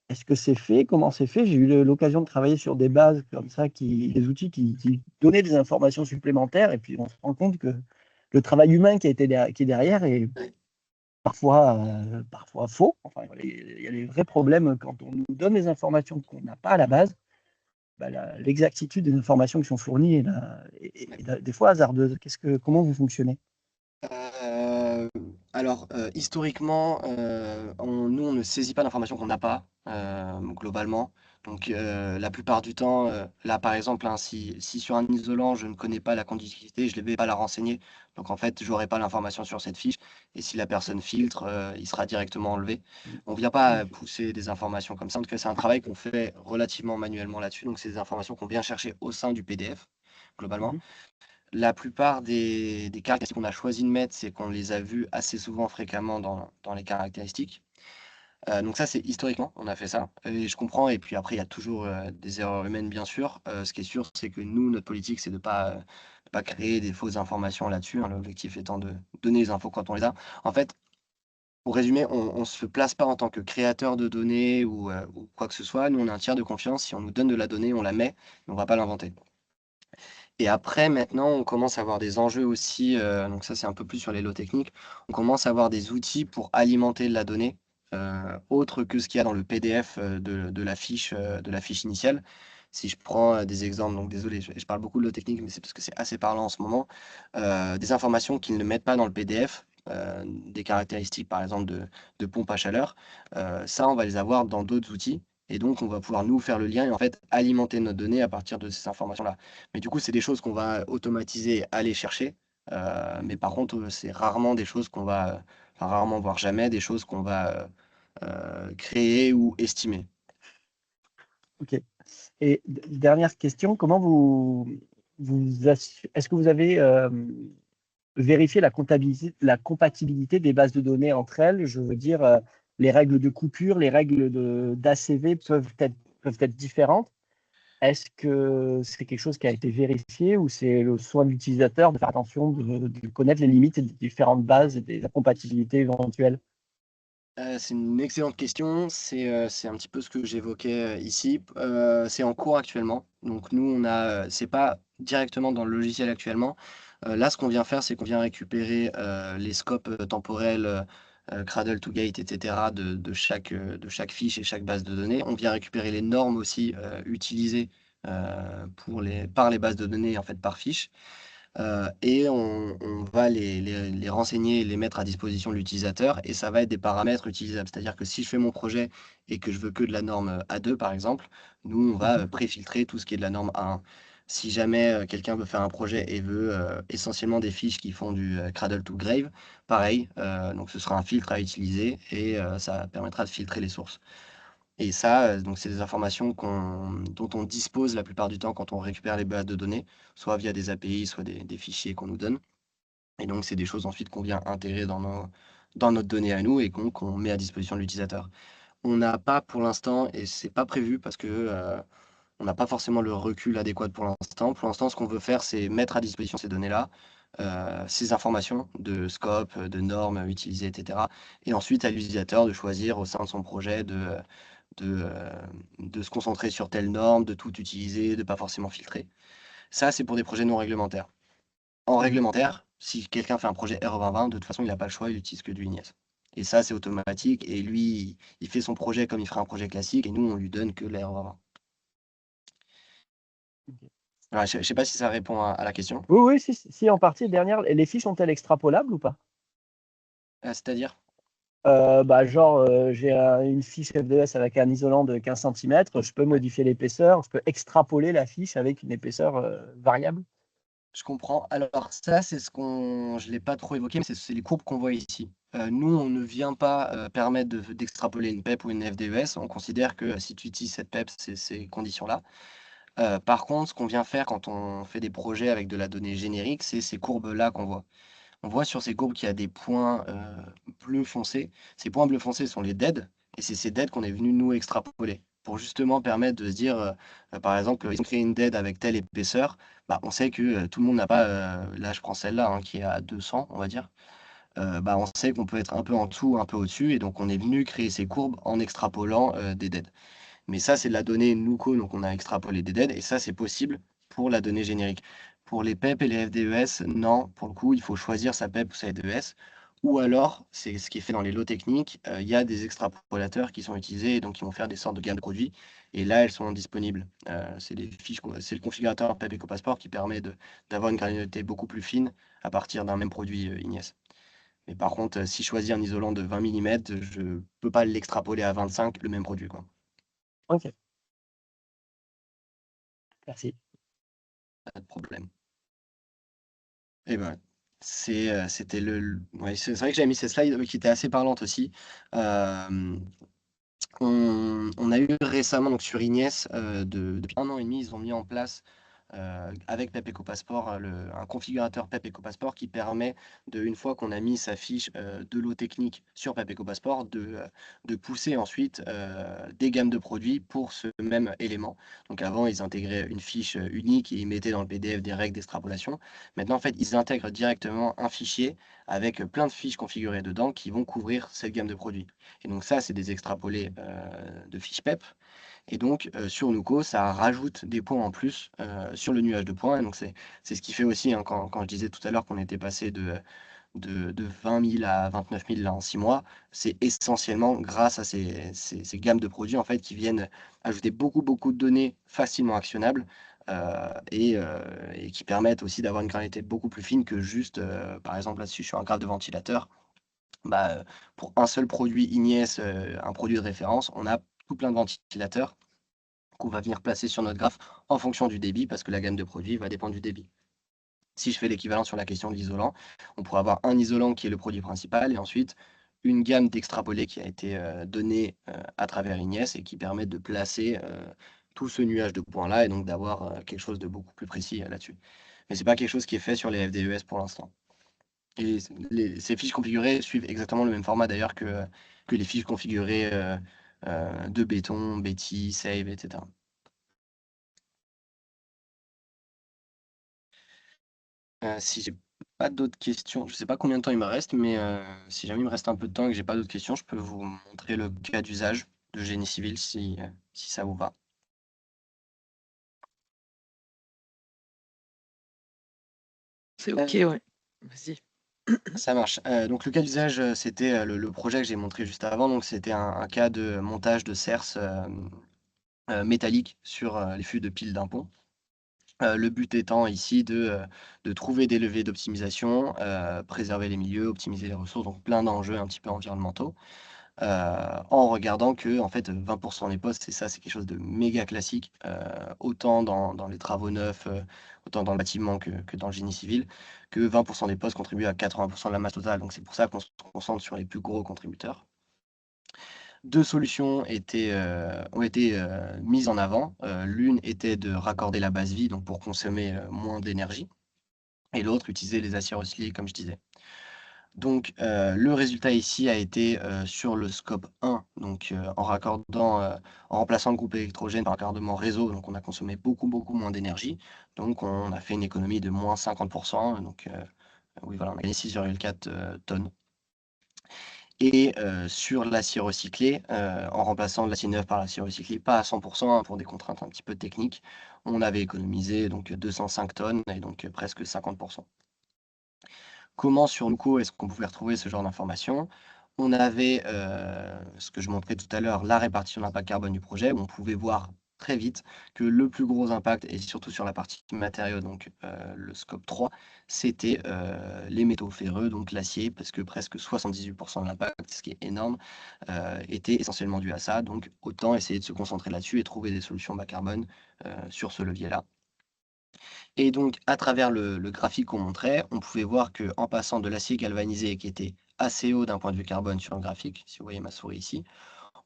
Est-ce que c'est fait? Comment c'est fait? J'ai eu l'occasion de travailler sur des bases comme ça, des outils qui donnaient des informations supplémentaires, et puis on se rend compte que le travail humain qui est derrière est parfois faux. Enfin, il y a des vrais problèmes quand on nous donne des informations qu'on n'a pas à la base. L'exactitude des informations qui sont fournies est des fois hasardeuse. Comment vous fonctionnez? Alors, historiquement, nous, on ne saisit pas d'informations qu'on n'a pas, globalement. Donc, la plupart du temps, là, par exemple, hein, si sur un isolant, je ne connais pas la conductivité, je ne vais pas la renseigner. Donc, en fait, je n'aurai pas l'information sur cette fiche. Et si la personne filtre, il sera directement enlevé. On ne vient pas pousser des informations comme ça. En tout cas, c'est un travail qu'on fait relativement manuellement là-dessus. Donc, c'est des informations qu'on vient chercher au sein du PDF, globalement. Mhm. La plupart des caractéristiques qu'on a choisi de mettre, c'est qu'on les a vues assez souvent, fréquemment dans les caractéristiques. Donc ça, c'est historiquement, on a fait ça. Et je comprends. Et puis après, il y a toujours des erreurs humaines, bien sûr. Ce qui est sûr, c'est que nous, notre politique, c'est de pas créer des fausses informations là-dessus, hein. L'objectif étant de donner les infos quand on les a. En fait, pour résumer, on ne se place pas en tant que créateur de données ou quoi que ce soit. Nous, on a un tiers de confiance. Si on nous donne de la donnée, on la met, mais on ne va pas l'inventer. Et après, maintenant, on commence à avoir des enjeux aussi, donc ça, c'est un peu plus sur les lots techniques. On commence à avoir des outils pour alimenter la donnée, autre que ce qu'il y a dans le PDF, de la fiche initiale. Si je prends, des exemples, donc désolé, je parle beaucoup de lots techniques, mais c'est parce que c'est assez parlant en ce moment. Des informations qu'ils ne mettent pas dans le PDF, des caractéristiques, par exemple, de pompe à chaleur, ça, on va les avoir dans d'autres outils et donc on va pouvoir, nous, faire le lien et en fait, alimenter notre donnée à partir de ces informations-là. Mais du coup, c'est des choses qu'on va automatiser, aller chercher. Mais par contre, c'est rarement des choses qu'on va, enfin rarement, voire jamais, des choses qu'on va créer ou estimer. Ok. Et dernière question, comment est-ce que vous avez vérifié la compatibilité des bases de données entre elles? Je veux dire, les règles de coupure, les règles d'ACV peuvent être différentes. Est-ce que c'est quelque chose qui a été vérifié ou c'est le soin de l'utilisateur de faire attention, de connaître les limites des différentes bases et des incompatibilités éventuelles? C'est une excellente question. C'est un petit peu ce que j'évoquais, ici. C'est en cours actuellement. Donc nous, c'est pas directement dans le logiciel actuellement. Là, ce qu'on vient faire, c'est qu'on vient récupérer, les scopes, temporels, cradle to gate et cetera de chaque fiche et chaque base de données. On vient récupérer les normes aussi, utilisées, par les bases de données, en fait, par fiche. Et on va les renseigner et les mettre à disposition de l'utilisateur et ça va être des paramètres utilisables. C'est-à-dire que si je fais mon projet et que je veux que de la norme, A2 par exemple, nous on va, préfiltrer tout ce qui est de la norme A1. Si jamais, quelqu'un veut faire un projet et veut, essentiellement des fiches qui font du, cradle to grave, pareil, donc ce sera un filtre à utiliser et ça permettra de filtrer les sources. Et ça, donc c'est des informations dont on dispose la plupart du temps quand on récupère les bases de données, soit via des API, soit des fichiers qu'on nous donne. Et donc c'est des choses ensuite qu'on vient intégrer dans notre donnée à nous et qu'on met à disposition de l'utilisateur. On n'a pas pour l'instant et c'est pas prévu parce que, on n'a pas forcément le recul adéquat pour l'instant. Pour l'instant, ce qu'on veut faire, c'est mettre à disposition ces données-là, ces informations de scope, de normes utilisées et cetera et ensuite à l'utilisateur de choisir au sein de son projet de se concentrer sur telle norme, de tout utiliser, de pas forcément filtrer. Ça, c'est pour des projets non réglementaires. En réglementaire, si quelqu'un fait un projet R2020, de toute façon, il n'a pas le choix, il utilise que du Ignias. Et ça, c'est automatique. Et lui, il fait son projet comme il ferait un projet classique, et nous, on lui donne que la R2020. Ouais, je sais pas si ça répond à la question. Oui, oui, si, en partie. Dernière, les fiches sont-elles extrapolables ou pas? C'est-à-dire? Genre, j'ai une fiche FDS avec un isolant de 15 cm, je peux modifier l'épaisseur, je peux extrapoler la fiche avec une épaisseur variable. Je comprends. Alors ça, je l'ai pas trop évoqué, mais c'est les courbes qu'on voit ici. Nous, on ne vient pas permettre d'extrapoler une PEP ou une FDES. On considère que si tu utilises cette PEP, c'est ces conditions-là. Par contre, ce qu'on vient faire quand on fait des projets avec de la donnée générique, c'est ces courbes-là qu'on voit. On voit sur ces courbes qu'il y a des points bleu foncé. Ces points bleu foncé sont les dead, et c'est ces dead qu'on est venu nous extrapoler pour justement permettre de se dire, par exemple, ils ont créé une dead avec telle épaisseur. Bah, on sait que tout le monde n'a pas, là je prends celle-là hein, qui est à 200, on va dire. Bah, on sait qu'on peut être un peu en dessous, un peu au-dessus, et donc on est venu créer ces courbes en extrapolant des dead. Mais ça, c'est de la donnée NUCO, donc on a extrapolé des dead, et ça, c'est possible pour la donnée générique. Pour les PEP et les FDES, non, pour le coup, il faut choisir sa PEP ou sa FDES. Ou alors, c'est ce qui est fait dans les lots techniques, il y a des extrapolateurs qui sont utilisés, et donc qui vont faire des sortes de gammes de produits, et là, elles sont disponibles. C'est les fiches, c'est le configurateur PEP EcoPassport qui permet d'avoir une granularité beaucoup plus fine à partir d'un même produit Ignias. Mais par contre, si je choisis un isolant de 20 mm, je ne peux pas l'extrapoler à 25, le même produit, quoi. Ok, merci. Pas de problème. Et ben, c'était ouais, c'est vrai que j'avais mis ces slides qui étaient assez parlantes aussi. On a eu récemment, donc sur Ignies, depuis 1 an et demi, ils ont mis en place avec PEP EcoPassport, un configurateur PEP EcoPassport qui permet, une fois qu'on a mis sa fiche de l'eau technique sur PEP EcoPassport, de pousser ensuite des gammes de produits pour ce même élément. Donc avant, ils intégraient une fiche unique et ils mettaient dans le PDF des règles d'extrapolation. Maintenant, en fait, ils intègrent directement un fichier avec plein de fiches configurées dedans qui vont couvrir cette gamme de produits. Et donc ça, c'est des extrapolés de fiches PEP. Et donc, sur Nuco, ça rajoute des points en plus sur le nuage de points. Et donc, c'est ce qui fait aussi, hein, quand je disais tout à l'heure qu'on était passé de 20 000 à 29 000 là, en 6 mois, c'est essentiellement grâce à ces gammes de produits en fait, qui viennent ajouter beaucoup, beaucoup de données facilement actionnables et qui permettent aussi d'avoir une granularité beaucoup plus fine que juste, par exemple, là-dessus, sur un graphe de ventilateur. Bah, pour un seul produit Ignies, un produit de référence, on a tout plein de ventilateurs qu'on va venir placer sur notre graphe en fonction du débit, parce que la gamme de produits va dépendre du débit. Si je fais l'équivalent sur la question de l'isolant, on pourrait avoir un isolant qui est le produit principal et ensuite une gamme d'extrapolés qui a été donnée à travers Ignies et qui permet de placer tout ce nuage de points-là et donc d'avoir quelque chose de beaucoup plus précis là-dessus. Mais ce n'est pas quelque chose qui est fait sur les FDES pour l'instant. Et ces fiches configurées suivent exactement le même format d'ailleurs que les fiches configurées de béton, Betty, Save, etc. Si j'ai pas d'autres questions, je ne sais pas combien de temps il me reste, mais si jamais il me reste un peu de temps et que j'ai pas d'autres questions, je peux vous montrer le cas d'usage de génie civil si ça vous va. C'est OK, ouais. Vas-y. Ça marche. Donc le cas d'usage, c'était le projet que j'ai montré juste avant. Donc c'était un cas de montage de cerces métalliques sur les fûts de piles d'un pont. Le but étant ici de trouver des leviers d'optimisation, préserver les milieux, optimiser les ressources, donc plein d'enjeux un petit peu environnementaux, en regardant que en fait, 20 des postes, et ça, c'est quelque chose de méga classique, autant dans les travaux neufs, autant dans le bâtiment que dans le génie civil, que 20 des postes contribuent à 80 de la masse totale. Donc c'est pour ça qu'on se concentre sur les plus gros contributeurs. 2 solutions ont été mises en avant. L'une était de raccorder la base vie, donc pour consommer moins d'énergie, et l'autre, utiliser les aciers recyclés, comme je disais. Donc, le résultat ici a été sur le scope 1, donc en remplaçant le groupe électrogène par raccordement réseau, donc on a consommé beaucoup, beaucoup moins d'énergie. Donc, on a fait une économie de moins 50%. Donc, oui, voilà, on a gagné 6,4 tonnes. Et sur l'acier recyclé, en remplaçant l'acier neuf par l'acier recyclé, pas à 100%, hein, pour des contraintes un petit peu techniques, on avait économisé donc 205 tonnes et donc presque 50%. Comment sur Nuco est-ce qu'on pouvait retrouver ce genre d'informations? On avait, ce que je montrais tout à l'heure, la répartition de l'impact carbone du projet, où on pouvait voir très vite que le plus gros impact, et surtout sur la partie matériaux, donc le scope 3, c'était les métaux ferreux, donc l'acier, parce que presque 78% de l'impact, ce qui est énorme, était essentiellement dû à ça. Donc autant essayer de se concentrer là-dessus et trouver des solutions bas carbone sur ce levier-là. Et donc, à travers le graphique qu'on montrait, on pouvait voir qu'en passant de l'acier galvanisé, qui était assez haut d'un point de vue carbone sur le graphique, si vous voyez ma souris ici,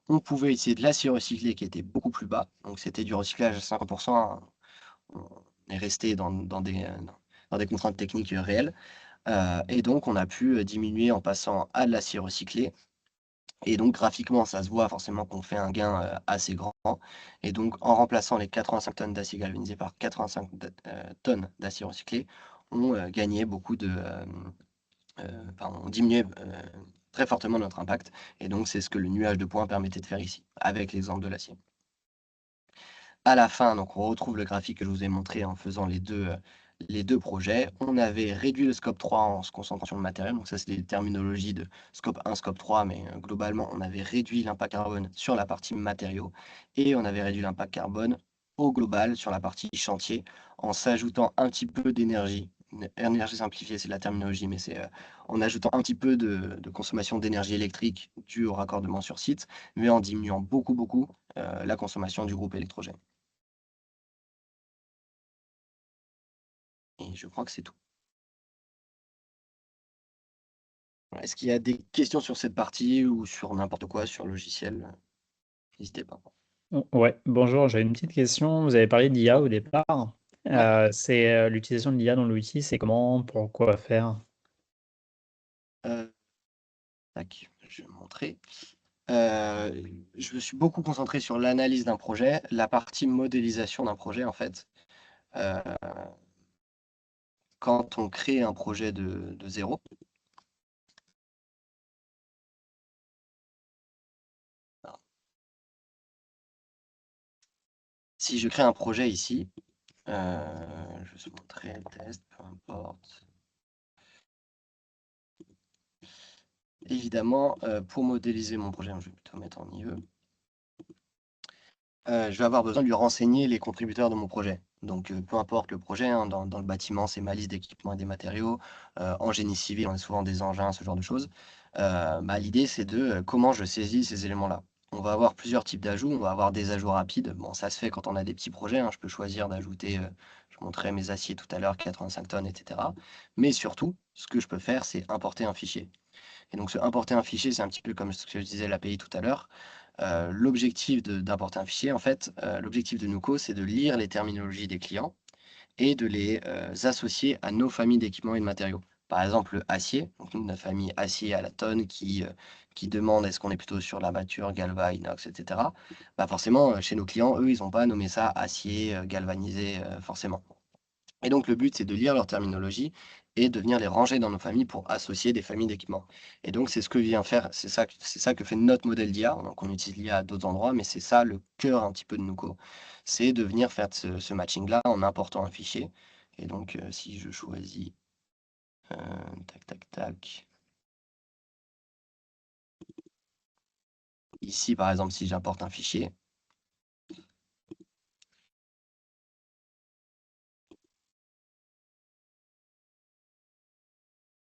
on pouvait utiliser de l'acier recyclé qui était beaucoup plus bas. Donc, c'était du recyclage à 50%, hein. On est resté dans des contraintes techniques réelles. Et donc, on a pu diminuer en passant à de l'acier recyclé. Et donc, graphiquement, ça se voit forcément qu'on fait un gain assez grand. Et donc, en remplaçant les 85 tonnes d'acier galvanisé par 85 tonnes d'acier recyclé, on gagnait beaucoup on diminuait très fortement notre impact. Et donc, c'est ce que le nuage de points permettait de faire ici, avec l'exemple de l'acier. À la fin, donc, on retrouve le graphique que je vous ai montré en faisant les deux projets. On avait réduit le scope 3 en se concentrant sur le matériel. Donc ça, c'est des terminologies de scope 1, scope 3, mais globalement, on avait réduit l'impact carbone sur la partie matériaux et on avait réduit l'impact carbone au global sur la partie chantier en s'ajoutant un petit peu d'énergie énergie simplifiée, c'est de la terminologie, mais c'est en ajoutant un petit peu de consommation d'énergie électrique due au raccordement sur site, mais en diminuant beaucoup, beaucoup la consommation du groupe électrogène. Et je crois que c'est tout. Voilà. Est-ce qu'il y a des questions sur cette partie ou sur n'importe quoi, sur le logiciel? N'hésitez pas. Ouais, bonjour, j'ai une petite question. Vous avez parlé d'IA au départ. Ouais. C'est l'utilisation de l'IA dans l'outil, c'est comment, pourquoi faire? Tac, je vais montrer. Je me suis beaucoup concentré sur l'analyse d'un projet, la partie modélisation d'un projet en fait. Euh, Quand on crée un projet de zéro, si je crée un projet ici, je vais vous montrer le test, peu importe. Évidemment, pour modéliser mon projet, je vais plutôt mettre en IE. Je vais avoir besoin de lui renseigner les contributeurs de mon projet. Donc, peu importe le projet, hein, dans le bâtiment, c'est ma liste d'équipements et des matériaux. En génie civil, on a souvent des engins, ce genre de choses. L'idée, c'est de comment je saisis ces éléments-là. On va avoir plusieurs types d'ajouts. On va avoir des ajouts rapides. Bon, ça se fait quand on a des petits projets, hein. Je peux choisir d'ajouter, je montrais mes aciers tout à l'heure, 85 tonnes, etc. Mais surtout, ce que je peux faire, c'est importer un fichier. Et donc, importer un fichier, c'est un petit peu comme ce que je disais l'API tout à l'heure. L'objectif d'importer un fichier, en fait, l'objectif de Nuco, c'est de lire les terminologies des clients et de les associer à nos familles d'équipements et de matériaux. Par exemple, le acier, donc notre famille acier à la tonne qui demande est-ce qu'on est plutôt sur l'armature, galva, inox, etc. Bah forcément, chez nos clients, eux, ils n'ont pas nommé ça acier, galvanisé, forcément. Et donc, le but, c'est de lire leur terminologie et de venir les ranger dans nos familles pour associer des familles d'équipements. Et donc, c'est ce que vient faire, c'est ça que fait notre modèle d'IA. Donc, on utilise l'IA à d'autres endroits, mais c'est ça le cœur un petit peu de Nuco. C'est de venir faire ce matching-là en important un fichier. Et donc, si je choisis, tac, tac, tac. Ici, par exemple, si j'importe un fichier,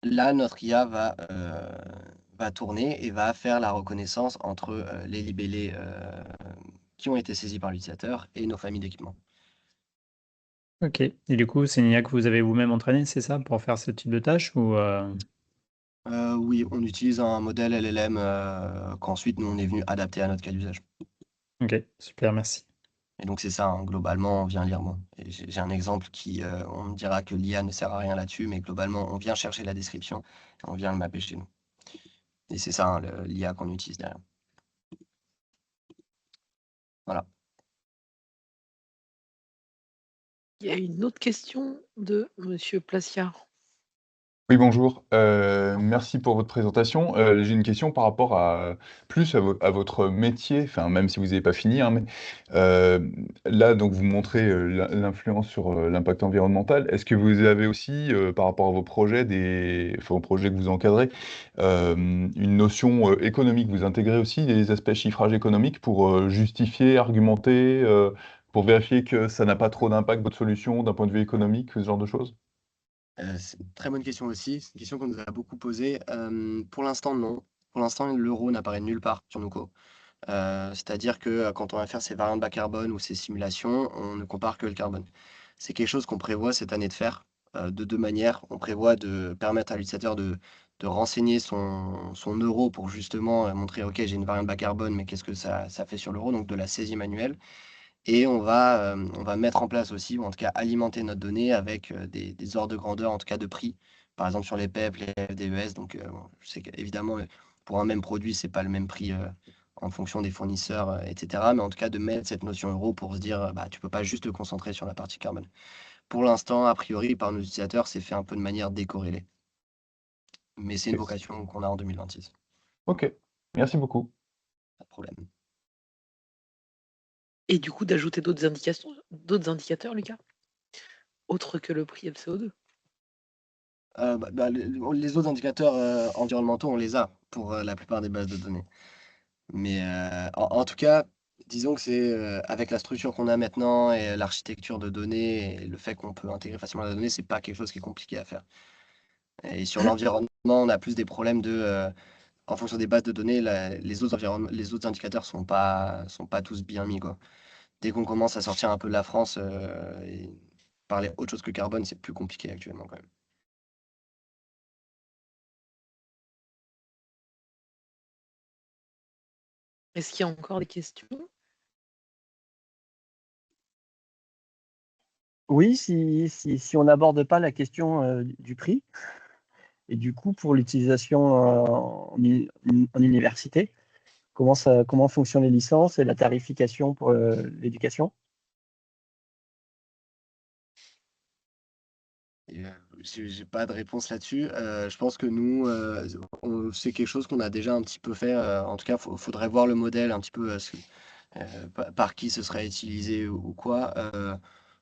là, notre IA va tourner et va faire la reconnaissance entre les libellés qui ont été saisis par l'utilisateur et nos familles d'équipements. Ok. Et du coup, c'est une IA que vous avez vous-même entraînée, c'est ça, pour faire ce type de tâche ou Oui, on utilise un modèle LLM qu'ensuite nous on est venu adapter à notre cas d'usage. Ok, super, merci. Et donc c'est ça, hein, globalement, on vient lire. Bon, et j'ai un exemple qui, on me dira que l'IA ne sert à rien là-dessus, mais globalement, on vient chercher la description et on vient le mapper chez nous. Et c'est ça, hein, l'IA qu'on utilise derrière. Voilà. Il y a une autre question de Monsieur Placiard. Oui, bonjour. Merci pour votre présentation. J'ai une question par rapport à plus à votre métier, enfin même si vous n'avez pas fini, hein, mais là donc vous montrez l'influence sur l'impact environnemental. Est-ce que vous avez aussi par rapport à vos projets, aux projets que vous encadrez, une notion économique? Vous intégrez aussi des aspects chiffrage économique pour justifier, argumenter, pour vérifier que ça n'a pas trop d'impact votre solution d'un point de vue économique, ce genre de choses? C'est une très bonne question aussi. C'est une question qu'on nous a beaucoup posée. Pour l'instant, non. Pour l'instant, l'euro n'apparaît nulle part sur Nuco. C'est-à-dire que quand on va faire ces variantes bas carbone ou ces simulations, on ne compare que le carbone. C'est quelque chose qu'on prévoit cette année de faire de deux manières. On prévoit de permettre à l'utilisateur de renseigner son euro pour justement montrer, OK, j'ai une variante bas carbone, mais qu'est-ce que ça fait sur l'euro, donc de la saisie manuelle. Et on va mettre en place aussi, ou en tout cas alimenter notre donnée avec des ordres de grandeur, en tout cas de prix. Par exemple, sur les PEP, les FDES. Donc, je sais qu'évidemment, pour un même produit, c'est pas le même prix en fonction des fournisseurs, etc. Mais en tout cas, de mettre cette notion euro pour se dire, bah, tu peux pas juste te concentrer sur la partie carbone. Pour l'instant, a priori, par nos utilisateurs, c'est fait un peu de manière décorrélée. Mais c'est une Ok. vocation qu'on a en 2026. Ok, merci beaucoup. Pas de problème. Et du coup, d'ajouter d'autres indicateurs, Lucas, autres que le prix et le CO2. Les autres indicateurs environnementaux, on les a pour la plupart des bases de données. Mais en tout cas, Disons que c'est avec la structure qu'on a maintenant et l'architecture de données et le fait qu'on peut intégrer facilement la donnée, c'est pas quelque chose qui est compliqué à faire. Et sur l'environnement, on a plus des problèmes en fonction des bases de données, les autres indicateurs sont pas tous bien mis, quoi. Dès qu'on commence à sortir un peu de la France et parler autre chose que carbone, c'est plus compliqué actuellement quand même. Est-ce qu'il y a encore des questions? Oui, si on n'aborde pas la question du prix et du coup pour l'utilisation en université, comment fonctionnent les licences et la tarification pour l'éducation? Et, j'ai pas de réponse là-dessus. Je pense que nous, c'est quelque chose qu'on a déjà un petit peu fait. En tout cas, faudrait voir le modèle un petit peu par qui ce serait utilisé ou quoi.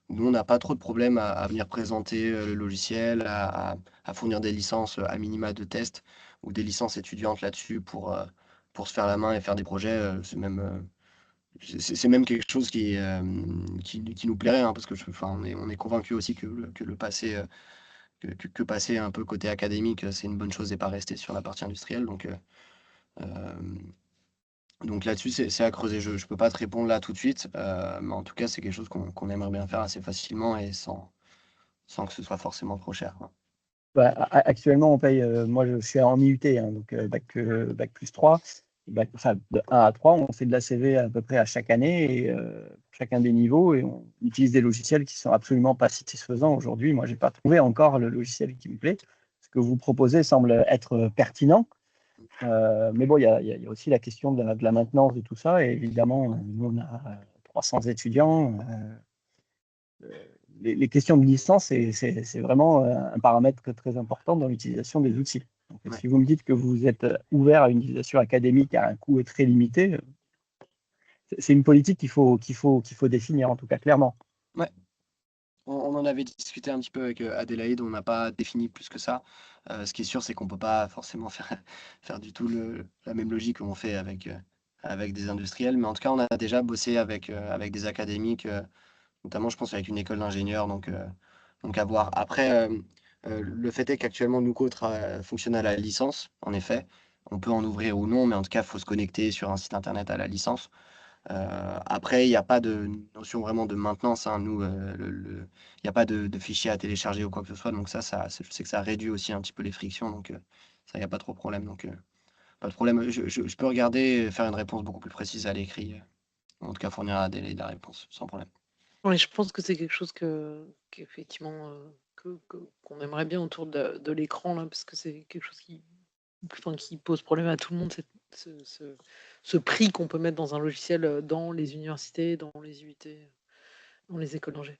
Nous, on n'a pas trop de problème à venir présenter le logiciel, à fournir des licences à minima de test ou des licences étudiantes là-dessus pour se faire la main et faire des projets. C'est même quelque chose qui nous plairait, hein, parce que enfin, on est convaincu aussi que le passé, que passer un peu côté académique, c'est une bonne chose et pas rester sur la partie industrielle. Donc là-dessus, c'est à creuser. Je ne peux pas te répondre là tout de suite, mais en tout cas, c'est quelque chose qu'on aimerait bien faire assez facilement et sans que ce soit forcément trop cher, quoi. Bah, actuellement, on paye, moi je suis en IUT, hein, donc bac plus 3, enfin, de 1 à 3, on fait de la CV à peu près à chaque année, et chacun des niveaux, et on utilise des logiciels qui sont absolument pas satisfaisants aujourd'hui. Moi, j'ai pas trouvé encore le logiciel qui me plaît. Ce que vous proposez semble être pertinent, mais bon, il y a aussi la question de la maintenance de tout ça, et évidemment, nous, on a 300 étudiants. Les questions de licence, c'est vraiment un paramètre très important dans l'utilisation des outils. Donc, Ouais. si vous me dites que vous êtes ouvert à une utilisation académique à un coût très limité, c'est une politique qu'il faut définir, en tout cas clairement. Ouais. On en avait discuté un petit peu avec Adélaïde, on n'a pas défini plus que ça. Ce qui est sûr, c'est qu'on peut pas forcément faire du tout la même logique qu'on fait avec des industriels. Mais en tout cas, on a déjà bossé avec des académiques, notamment, je pense, avec une école d'ingénieurs. Donc à voir. Après, le fait est qu'actuellement, Nuco fonctionne à la licence, en effet. On peut en ouvrir ou non, mais en tout cas, il faut se connecter sur un site internet à la licence. Après, il n'y a pas de notion vraiment de maintenance, hein. Nous, il n'y a pas de fichier à télécharger ou quoi que ce soit. Donc je sais que ça réduit aussi un petit peu les frictions. Donc ça, il n'y a pas trop de problème. Donc pas de problème. Je peux regarder et faire une réponse beaucoup plus précise à l'écrit. En tout cas, fournir à Adèle la réponse sans problème. Oui, je pense que c'est quelque chose qu'effectivement, qu'on aimerait bien autour de l'écran, là, parce que c'est quelque chose qui pose problème à tout le monde, ce prix qu'on peut mettre dans un logiciel dans les universités, dans les UT, dans les écoles d'ingé.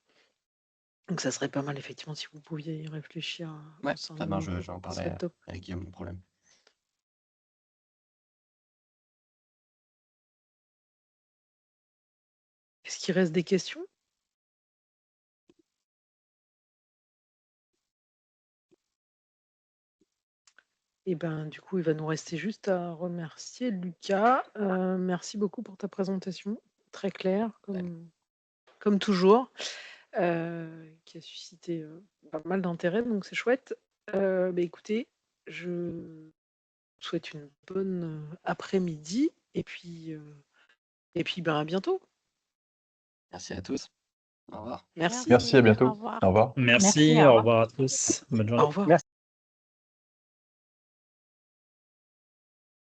Donc ça serait pas mal, effectivement, si vous pouviez y réfléchir Ouais, au sein ça de marche, Nuco. j'en Ce serait parlais top. avec Guillaume, le problème. Est-ce qu'il reste des questions? Et ben, du coup, il va nous rester juste à remercier Lucas. Merci beaucoup pour ta présentation, très claire, comme toujours, qui a suscité pas mal d'intérêt, donc c'est chouette. Écoutez, je vous souhaite une bonne après-midi, et puis ben, à bientôt. Merci à tous. Au revoir. Merci. Merci, à Au bientôt. revoir. Au revoir. Merci, Merci, au au revoir. revoir à tous. Bonne journée. Au revoir. Merci.